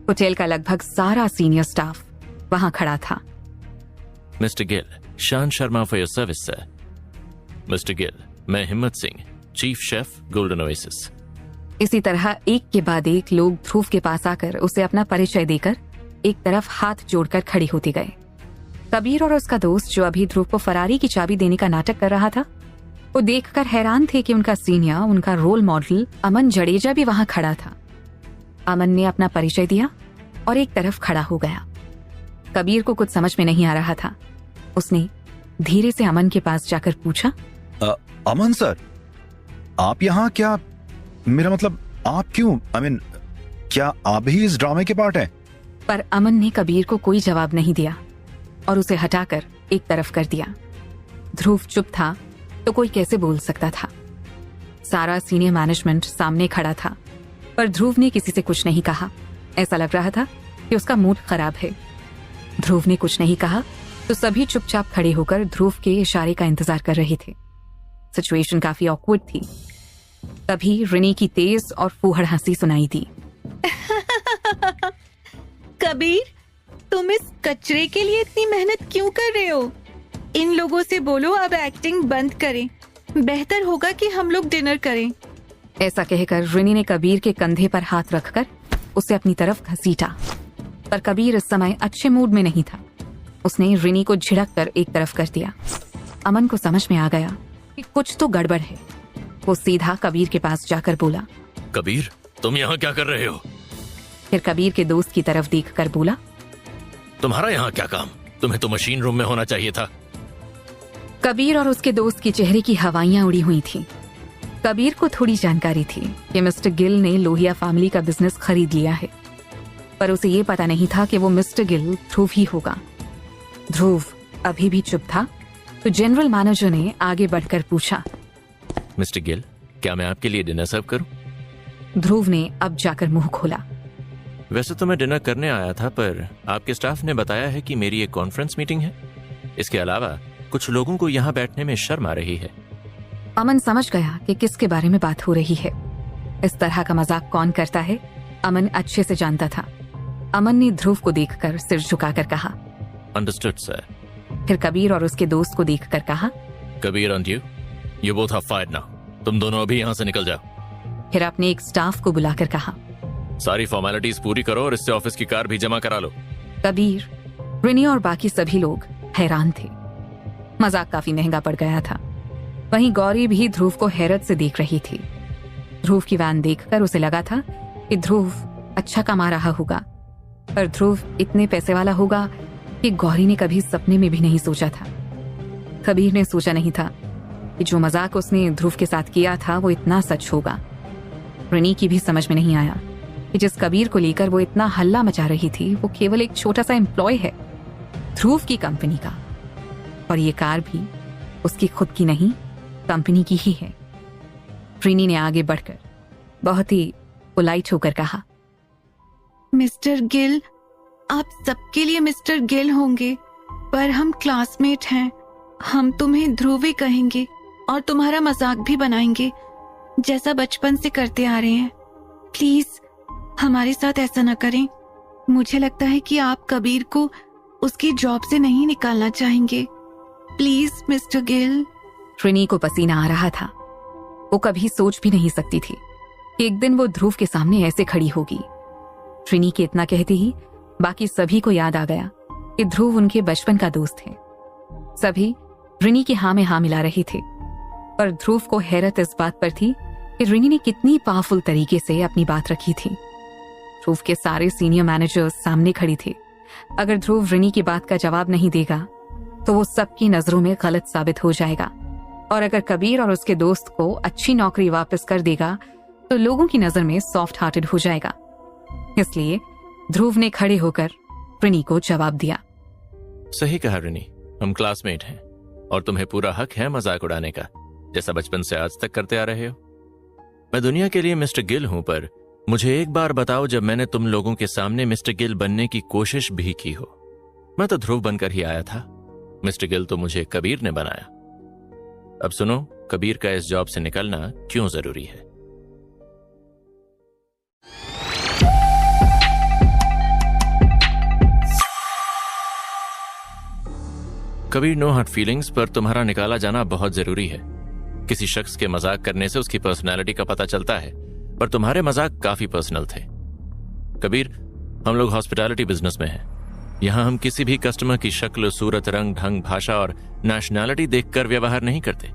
होटल का लगभग सारा सीनियर स्टाफ वहां खड़ा था। मिस्टर गिल, शान Sharma for your service sir. Mister Gill, मैं हिम्मत Singh, chief chef, golden oasis. इसी तरह एक के बाद एक लोग ध्रुव के पास आकर उसे अपना परिचय देकर एक तरफ हाथ जोड़कर खड़े होते गए। कबीर और उसका दोस्त, जो अभी ध्रुव को फरारी की चाबी देने का नाटक कर रहा था, वो देखकर हैरान थे कि उनका सीनियर, उनका रोल मॉडल अमन जडेजा भी वहां खड़ा था। अमन ने अपना परिचय दिया और एक तरफ खड़ा हो गया। कबीर को कुछ समझ में नहीं आ रहा था। उसने धीरे से अमन के पास जाकर पूछा, अमन सर, आप यहाँ क्या? मेरा मतलब, आप क्यों? क्या आप भी इस ड्रामे के पार्ट हैं? पर अमन ने कबीर को कोई जवाब नहीं दिया और उसे हटाकर एक तरफ कर दिया। ध्रुव चुप था तो कोई कैसे बोल सकता था। सारा सीनियर मैनेजमेंट सामने खड़ा था, पर ध्रुव ने किसी से कुछ नहीं कहा। ऐसा लग रहा था कि उसका मूड खराब है। ध्रुव ने कुछ नहीं कहा तो सभी चुपचाप खड़े होकर ध्रुव के इशारे का इंतजार कर रहे थे। सिचुएशन काफी ऑकवर्ड थी। तभी रिनी की तेज और फूहड़ हंसी सुनाई दी। कबीर, तुम इस कचरे के लिए इतनी मेहनत क्यों कर रहे हो? इन लोगों से बोलो अब एक्टिंग बंद करें। बेहतर होगा कि हम लोग डिनर करें। ऐसा कहकर रिनी ने कबीर के कंधे पर हाथ रखकर उसे अपनी तरफ घसीटा, पर कबीर इस समय अच्छे मूड में नहीं था। उसने रिनी को झिड़क कर एक तरफ कर दिया। अमन को समझ में आ गया कि कुछ तो गड़बड़ है। वो सीधा कबीर के पास जाकर बोला, कबीर, तुम यहाँ क्या कर रहे हो? फिर कबीर के दोस्त की तरफ देखकर बोला, तुम्हारा यहाँ क्या काम? तुम्हें तो मशीन रूम में होना चाहिए था। कबीर और उसके दोस्त के चेहरे की हवाइयां उड़ी हुई थी। कबीर को थोड़ी जानकारी थी कि मिस्टर गिल ने लोहिया फैमिली का बिजनेस खरीद लिया है, पर उसे ये पता नहीं था कि वो मिस्टर गिल ध्रुव ही होगा। ध्रुव अभी भी चुप था तो जनरल मैनेजर ने आगे बढ़कर पूछा, मिस्टर गिल, क्या मैं आपके लिए डिनर सर्व करूं? ध्रुव ने अब जाकर मुंह खोला। वैसे तो मैं डिनर करने आया था, पर आपके स्टाफ ने बताया है कि मेरी एक कॉन्फ्रेंस मीटिंग है। इसके अलावा कुछ लोगों को यहाँ बैठने में शर्म आ रही है। अमन समझ गया कि किसके बारे में बात हो रही है। इस तरह का मजाक कौन करता है, अमन अच्छे से जानता था। अमन ने ध्रुव को देखकर सिर झुकाकर कहा, अंडरस्टूड सर। फिर कबीर और उसके दोस्त को देखकर कहा, Kabir and you both are fired now. तुम दोनों अभी यहाँ से निकल जाओ। फिर अपने एक स्टाफ को बुलाकर कहा, सारी फॉर्मेलिटीज पूरी करो और इससे ऑफिस की कार भी जमा करा लो। कबीर, रिनी और बाकी सभी लोग हैरान थे। मजाक काफी महंगा पड़ गया था। वहीं गौरी भी ध्रुव को हैरत से देख रही थी। ध्रुव की वैन देखकर उसे लगा था कि ध्रुव अच्छा कमा रहा होगा, पर ध्रुव इतने पैसे वाला होगा कि गौरी ने कभी सपने में भी नहीं सोचा था। कबीर ने सोचा नहीं था कि जो मजाक उसने ध्रुव के साथ किया था वो इतना सच होगा। रिनी की भी समझ में नहीं आया कि जिस कबीर को लेकर वो इतना हल्ला मचा रही थी वो केवल एक छोटा सा एम्प्लॉय है ध्रुव की कंपनी का, और ये कार भी उसकी खुद की नहीं, कंपनी की ही है। ट्रिनी ने आगे बढ़कर बहुत ही पोलाइट होकर कहा, मिस्टर गिल, आप सबके लिए मिस्टर गिल होंगे, पर हम क्लासमेट हैं। हम तुम्हें ध्रुव ही कहेंगे और तुम्हारा मजाक भी बनाएंगे, जैसा बचपन से करते आ रहे हैं। प्लीज हमारे साथ ऐसा न करें। मुझे लगता है कि आप कबीर को उसकी जॉब से नहीं निकालना चाहेंगे। Please mister Gill. ट्रिनी को पसीना आ रहा था। वो कभी सोच भी नहीं सकती थी कि एक दिन वो ध्रुव के सामने ऐसे खड़ी होगी। ट्रिनी के इतना कहते ही बाकी सभी को याद आ गया कि ध्रुव उनके बचपन का दोस्त है। सभी ट्रिनी की हाँ में हाँ मिला रहे थे, पर ध्रुव को हैरत इस बात पर थी कि ट्रिनी ने कितनी पावरफुल तरीके से अपनी बात रखी थी। ध्रुव के सारे सीनियर मैनेजर्स सामने खड़ी थे। अगर ध्रुव ट्रिनी की बात का जवाब नहीं देगा तो वो सबकी नजरों में गलत साबित हो जाएगा, और अगर कबीर और उसके दोस्त को अच्छी नौकरी वापस कर देगा तो लोगों की नजर में सॉफ्ट हार्टेड हो जाएगा। इसलिए ध्रुव ने खड़े होकर ट्रिनी को जवाब दिया, सही कहा रिनी, हम क्लासमेट हैं और तुम्हें पूरा हक है मजाक उड़ाने का, जैसा बचपन से आज तक करते आ रहे हो। मैं दुनिया के लिए मिस्टर गिल हूं, पर मुझे एक बार बताओ जब मैंने तुम लोगों के सामने मिस्टर गिल बनने की कोशिश भी की हो। मैं तो ध्रुव बनकर ही आया था, मिस्टर गिल तो मुझे कबीर ने बनाया। अब सुनो, कबीर का इस जॉब से निकलना क्यों जरूरी है। कबीर नो हार्ड फीलिंग्स पर तुम्हारा निकाला जाना बहुत जरूरी है। किसी शख्स के मजाक करने से उसकी पर्सनालिटी का पता चलता है, पर तुम्हारे मजाक काफी पर्सनल थे। कबीर, हम लोग हॉस्पिटैलिटी बिजनेस में हैं। यहां हम किसी भी कस्टमर की शक्ल, सूरत, रंग, ढंग, भाषा और नेशनैलिटी देखकर व्यवहार नहीं करते।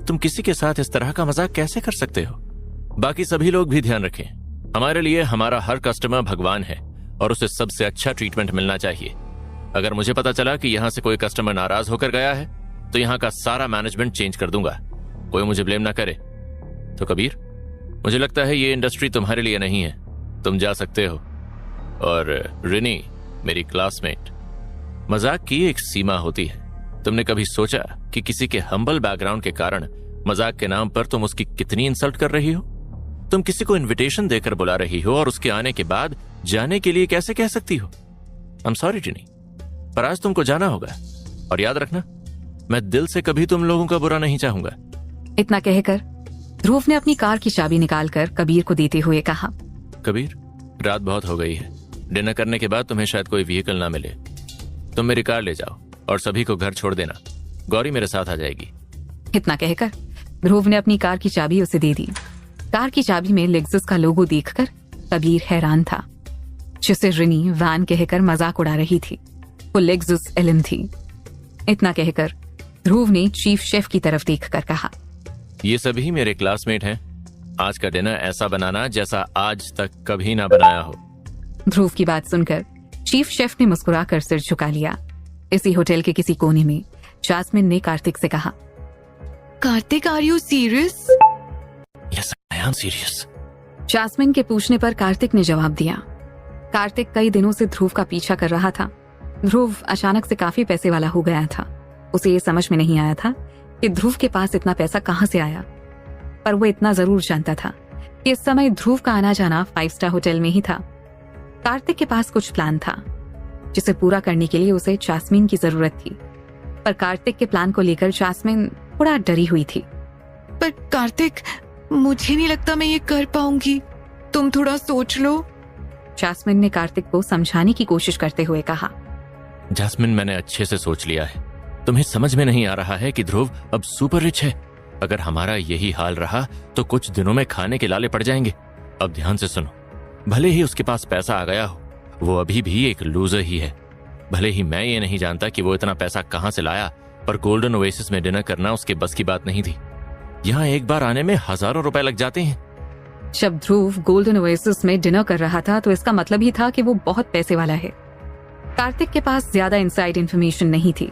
तुम किसी के साथ इस तरह का मजाक कैसे कर सकते हो? बाकी सभी लोग भी ध्यान रखें, हमारे लिए हमारा हर कस्टमर भगवान है और उसे सबसे अच्छा ट्रीटमेंट मिलना चाहिए। अगर मुझे पता चला कि यहां से कोई कस्टमर नाराज होकर गया है तो यहां का सारा मैनेजमेंट चेंज कर दूंगा। कोई मुझे ब्लेम ना करे। तो कबीर, मुझे लगता है ये इंडस्ट्री तुम्हारे लिए नहीं है, तुम जा सकते हो। और रिनी, मेरी क्लासमेट, मजाक की एक सीमा होती है। तुमने कभी सोचा कि किसी के हम्बल बैकग्राउंड के कारण मजाक के नाम पर तुम उसकी कितनी इंसल्ट कर रही हो? तुम किसी को इन्विटेशन देकर बुला रही हो और उसके आने के बाद जाने के लिए कैसे कह सकती हो? आई एम सॉरी रिनी, पर आज तुमको जाना होगा। और याद रखना, मैं दिल से कभी तुम लोगों का बुरा नहीं चाहूंगा। इतना कहकर ध्रुव ने अपनी कार की चाबी निकालकर कबीर को देते हुए कहा, कबीर, रात बहुत हो गई है। डिनर करने के बाद तुम्हें शायद कोई व्हीकल ना मिले। तुम मेरी कार ले जाओ और सभी को घर छोड़ देना। गौरी मेरे साथ आ जाएगी। इतना कहकर ध्रुव ने अपनी कार की चाबी उसे दे दी। कार की चाबी में लेक्सस का लोगो देखकर कबीर हैरान था, जिसे रिनी वैन कहकर मजाक उड़ा रही थी। वो लेक्सस एलएम थी। इतना कहकर ध्रुव ने चीफ शेफ की तरफ देखकर कहा, ये सभी मेरे क्लासमेट हैं। आज का डिनर ऐसा बनाना जैसा आज तक कभी ना बनाया हो। ध्रुव की बात सुनकर चीफ शेफ ने मुस्कुराकर सिर झुका लिया। इसी होटल के किसी कोने में जास्मिन ने कार्तिक से कहा, Kartik, are you serious? Yes, I am serious. Jasmine के पूछने पर कार्तिक ने जवाब दिया। कार्तिक कई दिनों से ध्रुव का पीछा कर रहा था। ध्रुव अचानक से काफी पैसे वाला हो गया था। उसे ये समझ में नहीं आया था कि ध्रुव के पास इतना पैसा कहां से आया, पर वो इतना जरूर जानता था कि इस समय ध्रुव का आना जाना 5 स्टार होटल में ही था। कार्तिक के पास कुछ प्लान था जिसे पूरा करने के लिए उसे जास्मिन की जरूरत थी, पर कार्तिक के प्लान को लेकर जास्मिन थोड़ा डरी हुई थी। पर कार्तिक, मुझे नहीं लगता मैं ये कर पाऊंगी, तुम थोड़ा सोच लो। जास्मिन ने कार्तिक को समझाने की कोशिश करते हुए कहा, जास्मिन, मैंने अच्छे से सोच लिया है। तुम्हें समझ में नहीं आ रहा है कि ध्रुव अब सुपर रिच है। अगर हमारा यही हाल रहा तो कुछ दिनों में खाने के लाले पड़ जाएंगे। अब ध्यान से सुनो, भले ही उसके पास पैसा आ गया हो, वो अभी भी एक लूजर ही है। भले ही मैं ये नहीं जानता कि वो इतना पैसा कहां से लाया, पर गोल्डन ओएसिस में डिनर करना उसके बस की बात नहीं थी। यहाँ एक बार आने में हजारों रुपए लग जाते हैं। जब ध्रुव गोल्डन ओएसिस में डिनर कर रहा था तो इसका मतलब ही था कि वो बहुत पैसे वाला है। कार्तिक के पास ज्यादा इनसाइड इन्फॉर्मेशन नहीं थी,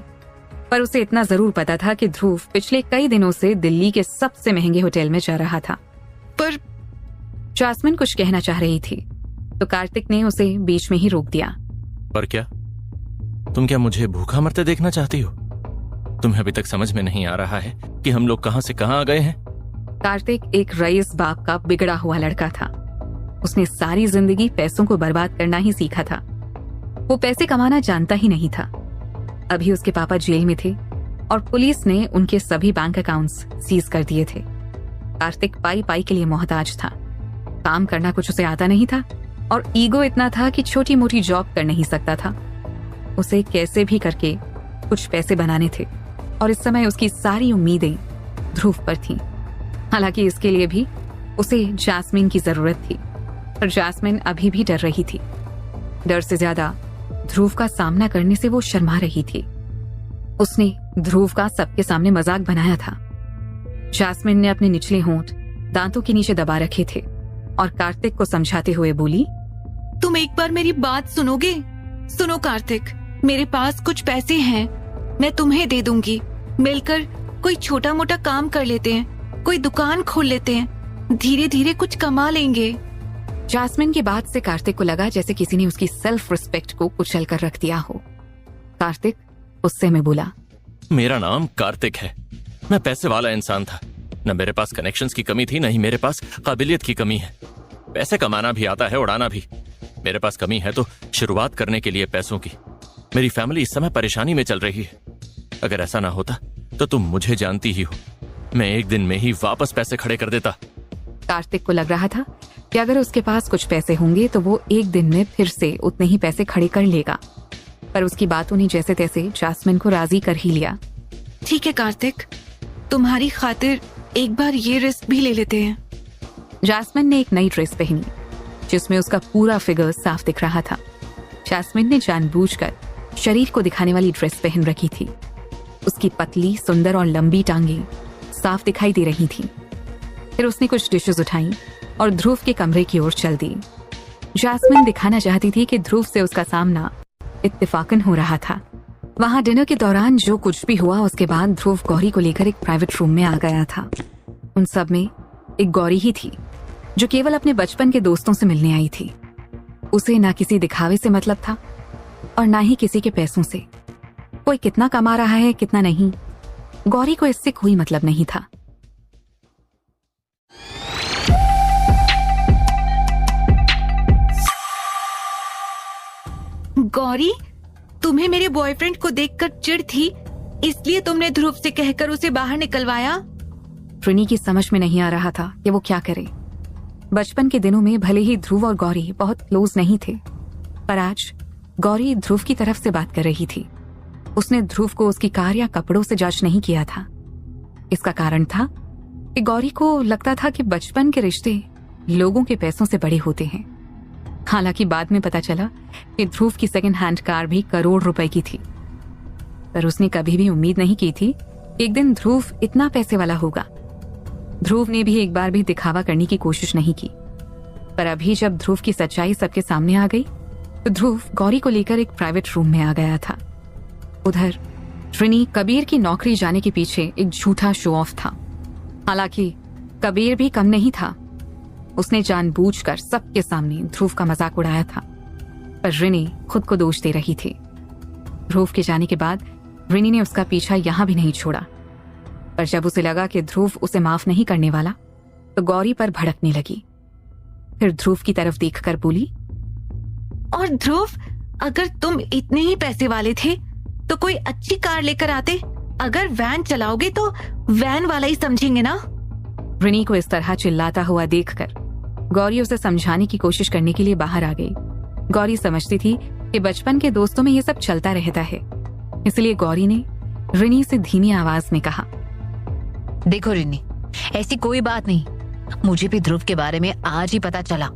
पर उसे इतना जरूर पता था कि ध्रुव पिछले कई दिनों से दिल्ली के सबसे महंगे होटल में जा रहा था। पर जास्मिन कुछ कहना चाह रही थी तो कार्तिक ने उसे बीच में ही रोक दिया। पर क्या? तुम क्या मुझे भूखा मरते देखना चाहती हो? तुम्हें अभी तक समझ में नहीं आ रहा है कि हम लोग कहां से कहां आ गए हैं? कार्तिक एक रईस बाप का बिगड़ा हुआ लड़का था। उसने सारी जिंदगी पैसों को बर्बाद करना ही सीखा था। वो पैसे कमाना जानता ही नहीं था। अभी उसके पापा जेल में थे और पुलिस ने उनके सभी बैंक अकाउंट्स सीज कर दिए थे। कार्तिक पाई पाई के लिए मोहताज था। काम करना कुछ उसे आता नहीं था और ईगो इतना था कि छोटी मोटी जॉब कर नहीं सकता था। उसे कैसे भी करके कुछ पैसे बनाने थे और इस समय उसकी सारी उम्मीदें ध्रुव पर थीं। हालांकि इसके लिए भी उसे जास्मिन की जरूरत थी, पर जास्मिन अभी भी डर रही थी। डर से ज्यादा ध्रुव का सामना करने से वो शर्मा रही थी। उसने ध्रुव का सबके सामने मजाक बनाया था। जास्मिन ने अपने निचले होंठ दांतों के नीचे दबा रखे थे और कार्तिक को समझाते हुए बोली, तुम एक बार मेरी बात सुनोगे? सुनो कार्तिक, मेरे पास कुछ पैसे हैं, मैं तुम्हें दे दूंगी। मिलकर कोई छोटा मोटा काम कर लेते हैं, कोई दुकान खोल लेते हैं, धीरे धीरे कुछ कमा लेंगे। जास्मिन की बात से कार्तिक को लगा जैसे किसी ने उसकी सेल्फ रिस्पेक्ट को कुचल कर रख दिया हो। कार्तिक गुस्से में बोला, मेरा नाम कार्तिक है। मैं पैसे वाला इंसान था। न मेरे पास कनेक्शंस की कमी थी, न ही मेरे पास काबिलियत की कमी है। पैसे कमाना भी आता है, उड़ाना भी। मेरे पास कमी है तो शुरुआत करने के लिए पैसों की। मेरी फैमिली इस समय परेशानी में चल रही है। अगर ऐसा ना होता तो तुम मुझे जानती ही हो, मैं एक दिन में ही वापस पैसे खड़े कर देता। कार्तिक को लग रहा था कि अगर उसके पास कुछ पैसे होंगे तो वो एक दिन में फिर से उतने ही पैसे खड़े कर लेगा, पर उसकी बातों ने जैसे तैसे जास्मिन को राजी कर ही लिया। ठीक है कार्तिक, तुम्हारी खातिर एक बार ये रिस्क भी ले लेते हैं। जास्मिन ने एक नई ड्रेस पहनी जिसमें उसका पूरा फिगर साफ दिख रहा था। जास्मिन ने जानबूझकर शरीर को दिखाने वाली ड्रेस पहन रखी थी। उसकी पतली, सुंदर और लंबी टांगें साफ दिखाई दे रही थीं। फिर उसने कुछ डिशेस उठाई और ध्रुव के कमरे की ओर चल दी। जास्मिन दिखाना चाहती थी कि ध्रुव से उसका सामना इत्तेफाकन हो रहा था। वहां डिनर के दौरान जो कुछ भी हुआ, उसके बाद ध्रुव गौरी को लेकर एक प्राइवेट रूम में आ गया था। उन सब में एक गौरी ही थी जो केवल अपने बचपन के दोस्तों से मिलने आई थी। उसे ना किसी दिखावे से मतलब था और ना ही किसी के पैसों से। कोई कितना कमा रहा है कितना नहीं, गौरी को इससे कोई मतलब नहीं था। गौरी, तुम्हें मेरे बॉयफ्रेंड को देखकर चिढ़ थी, इसलिए तुमने ध्रुव से कहकर उसे बाहर निकलवाया? ट्रिनी की समझ में नहीं आ रहा था कि वो क्या करे। बचपन के दिनों में भले ही ध्रुव और गौरी बहुत क्लोज नहीं थे, पर आज गौरी ध्रुव की तरफ से बात कर रही थी। उसने ध्रुव को उसकी कार या कपड़ों से जज नहीं किया था। इसका कारण था कि गौरी को लगता था कि बचपन के रिश्ते लोगों के पैसों से बड़े होते हैं। हालांकि बाद में पता चला कि ध्रुव की सेकंड हैंड कार भी करोड़ रुपए की थी, पर उसने कभी भी उम्मीद नहीं की थी कि एक दिन ध्रुव इतना पैसे वाला होगा। ध्रुव ने भी एक बार भी दिखावा करने की कोशिश नहीं की, पर अभी जब ध्रुव की सच्चाई सबके सामने आ गई तो ध्रुव गौरी को लेकर एक प्राइवेट रूम में आ गया था। उधर ट्रिनी कबीर की नौकरी जाने के पीछे एक झूठा शो ऑफ था। हालांकि कबीर भी कम नहीं था। उसने जानबूझकर सबके सामने ध्रुव का मजाक उड़ाया था, पर रिनी खुद को दोष दे रही थी। ध्रुव के जाने के बाद रिनी ने उसका पीछा यहां भी नहीं छोड़ा, पर जब उसे लगा कि ध्रुव उसे माफ नहीं करने वाला तो गौरी पर भड़कने लगी। फिर ध्रुव की तरफ देखकर बोली, और ध्रुव, अगर तुम इतने ही पैसे वाले थे तो कोई अच्छी कार लेकर आते। अगर वैन चलाओगे तो वैन वाला ही समझेंगे ना। रिनी को इस तरह चिल्लाता हुआ देखकर गौरी उसे समझाने की कोशिश करने के लिए बाहर आ गई। गौरी समझती थी कि बचपन के दोस्तों में ये सब चलता रहता है, इसलिए गौरी ने रिनी से धीमी आवाज में कहा, देखो रिनी, ऐसी कोई बात नहीं। मुझे भी ध्रुव के बारे में आज ही पता चला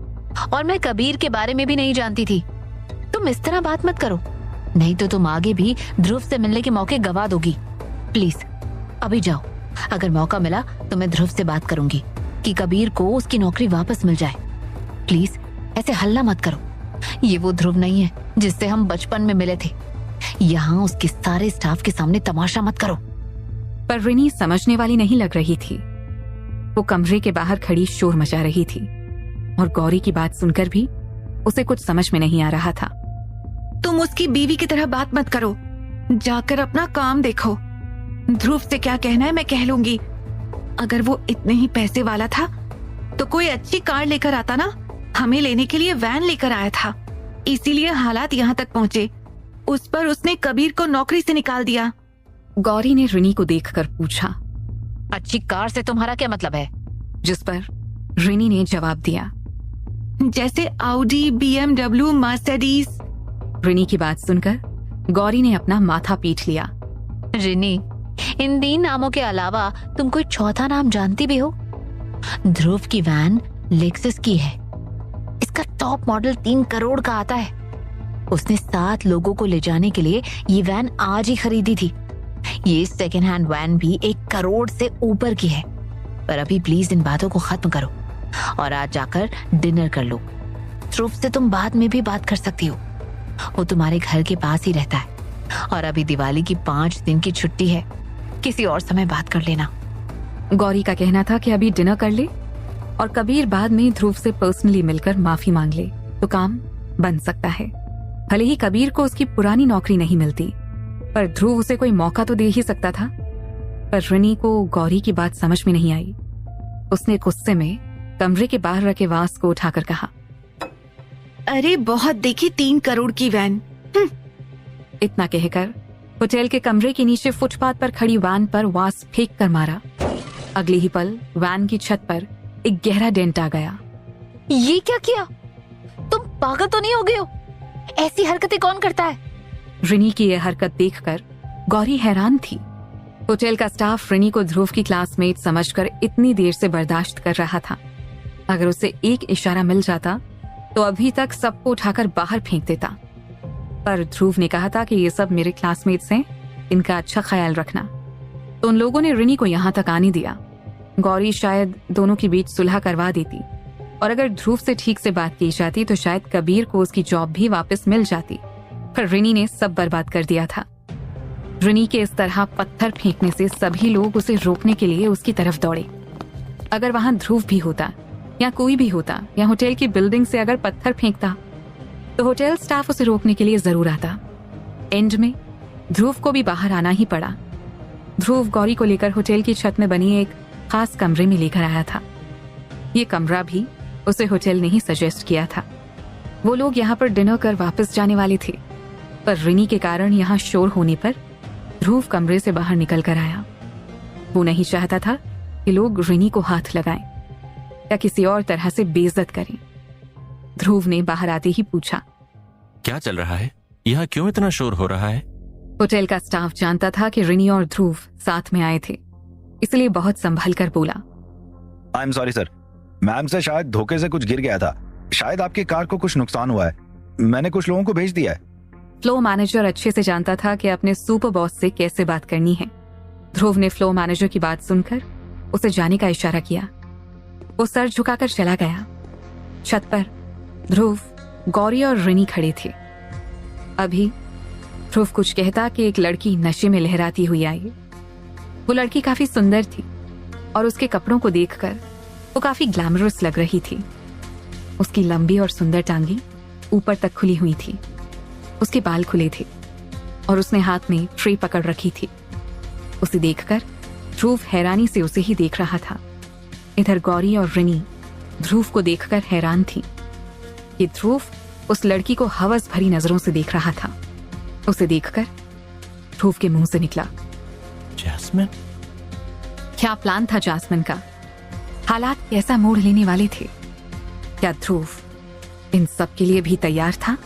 और मैं कबीर के बारे में भी नहीं जानती थी। तुम इस तरह बात मत करो, नहीं तो तुम आगे भी ध्रुव से मिलने के मौके गवा दोगी। प्लीज अभी जाओ। अगर मौका मिला तो मैं ध्रुव से बात करूंगी कि कबीर को उसकी नौकरी वापस मिल जाए। प्लीज ऐसे हल्ला मत करो। ये वो ध्रुव नहीं है जिससे हम बचपन में मिले थे। यहाँ उसके सारे स्टाफ के सामने तमाशा मत करो। पर रिनी समझने वाली नहीं लग रही थी। वो कमरे के बाहर खड़ी शोर मचा रही थी। और गौरी की बात सुनकर भी उसे कुछ समझ में नहीं आ रहा था। तुम उसकी बीवी की तरह बात मत करो, जाकर अपना काम देखो। ध्रुव से क्या कहना है मैं कह लूंगी। अगर वो इतने ही पैसे वाला था तो कोई अच्छी कार लेकर आता ना। हमें लेने के लिए वैन लेकर आया था, इसीलिए हालात यहाँ तक पहुँचे। उस पर उसने कबीर को नौकरी से निकाल दिया। गौरी ने रिनी को देखकर पूछा, अच्छी कार से तुम्हारा क्या मतलब है? जिस पर रिनी ने जवाब दिया, जैसे आउडी, BMW, मर्सिडीज। रिनी की बात सुनकर गौरी ने अपना माथा पीट लिया। रिनी, इन 3 नामों के अलावा तुम कोई चौथा नाम जानती भी हो? ध्रुव की वैन लेक्सस की है। इसका टॉप मॉडल 3 करोड़ का आता है। उसने 7 लोगों को ले जाने के लिए ये वैन आज ही खरीदी थी। ये सेकेंड हैंड वैन भी 1 करोड़ से ऊपर की है। पर अभी प्लीज इन बातों को खत्म करो और आज जाकर डिनर कर लो। ध्रुव से तुम बाद में भी बात कर सकती हो, वो तुम्हारे घर के पास ही रहता है। और अभी दिवाली की 5 दिन की छुट्टी है, किसी और समय बात कर लेना। गौरी का कहना था कि अभी डिनर कर ले और कबीर बाद में ध्रुव से पर्सनली मिलकर माफी मांग ले तो काम बन सकता है। भले ही कबीर को उसकी पुरानी नौकरी नहीं मिलती, पर ध्रुव उसे कोई मौका तो दे ही सकता था। पर रिनी को गौरी की बात समझ में नहीं आई। उसने गुस्से में कमरे के बाहर रखे वास को उठाकर कहा, अरे बहुत देखी 3 करोड़ की वैन। इतना कहकर होटल के कमरे के नीचे फुटपाथ पर खड़ी वैन पर वास फेंक कर मारा। अगले ही पल वैन की छत पर एक गहरा डेंट आ गया। ये क्या किया? तुम पागल तो नहीं हो गए हो? ऐसी हरकतें कौन करता है? रिनी की यह हरकत देखकर गौरी हैरान थी। होटल का स्टाफ रिनी को ध्रुव की क्लासमेट समझकर इतनी देर से बर्दाश्त कर रहा था। अगर उसे एक इशारा मिल जाता तो अभी तक सबको उठाकर बाहर फेंक देता। पर ध्रुव ने कहा था कि ये सब मेरे क्लासमेट्स हैं, इनका अच्छा ख्याल रखना। तो उन लोगों ने रिनी को यहाँ तक आने दिया। गौरी शायद दोनों के बीच सुलह करवा देती और अगर ध्रुव से ठीक से बात की जाती तो शायद कबीर को उसकी जॉब भी वापस मिल जाती। पर रिनी ने सब बर्बाद कर दिया था। रिनी के इस तरह पत्थर फेंकने से सभी लोग उसे रोकने के लिए उसकी तरफ दौड़े। अगर वहां ध्रुव भी होता या कोई भी होता या होटल की बिल्डिंग से अगर पत्थर फेंकता तो होटल स्टाफ उसे रोकने के लिए जरूर आता। एंड में ध्रुव को भी बाहर आना ही पड़ा। ध्रुव गौरी को लेकर होटल की छत में बनी एक खास कमरे में लेकर आया था। ये कमरा भी उसे होटल ने ही सजेस्ट किया था। वो लोग यहाँ पर डिनर कर वापस जाने वाले थे, पर रिनी के कारण यहाँ शोर होने पर ध्रुव कमरे से बाहर निकल कर आया। वो नहीं चाहता था कि लोग रिनी को हाथ लगाएं या किसी और तरह से बेइज्जत करें। ध्रुव ने बाहर आते ही पूछा, क्या चल रहा है? यहाँ क्यों इतना शोर हो रहा है? होटल का स्टाफ जानता था कि रिनी और ध्रुव साथ में आए थे, इसलिए बहुत संभल कर बोला, I am sorry sir, ma'am से शायद धोखे से कुछ गिर गया था। शायद आपकी कार को कुछ नुकसान हुआ है। मैंने कुछ लोगों को भेज दिया है। फ्लो मैनेजर अच्छे से जानता था कि अपने सुपर बॉस से कैसे बात करनी है। ध्रुव ने फ्लो मैनेजर की बात सुनकर उसे जाने का इशारा किया। वो सर झुकाकर चला गया। छत पर ध्रुव, गौरी और रिनी खड़े थे। अभी ध्रुव कुछ कहता कि एक लड़की नशे में लहराती हुई आई। वो लड़की काफी सुंदर थी और उसके कपड़ों को देखकर वो काफी ग्लैमरस लग रही थी। उसकी लंबी और सुंदर टांगी ऊपर तक खुली हुई थी, उसके बाल खुले थे और उसने हाथ में ट्रे पकड़ रखी थी। उसे देखकर ध्रुव हैरानी से उसे ही देख रहा था। इधर गौरी और रिनी ध्रुव को देखकर हैरान थी। ये ध्रुव उस लड़की को हवस भरी नजरों से देख रहा था। उसे देखकर ध्रुव के मुंह से निकला, जैस्मिन? क्या प्लान था जैस्मिन का? हालात कैसा मोड़ लेने वाले थे? क्या ध्रुव इन सब के लिए भी तैयार था?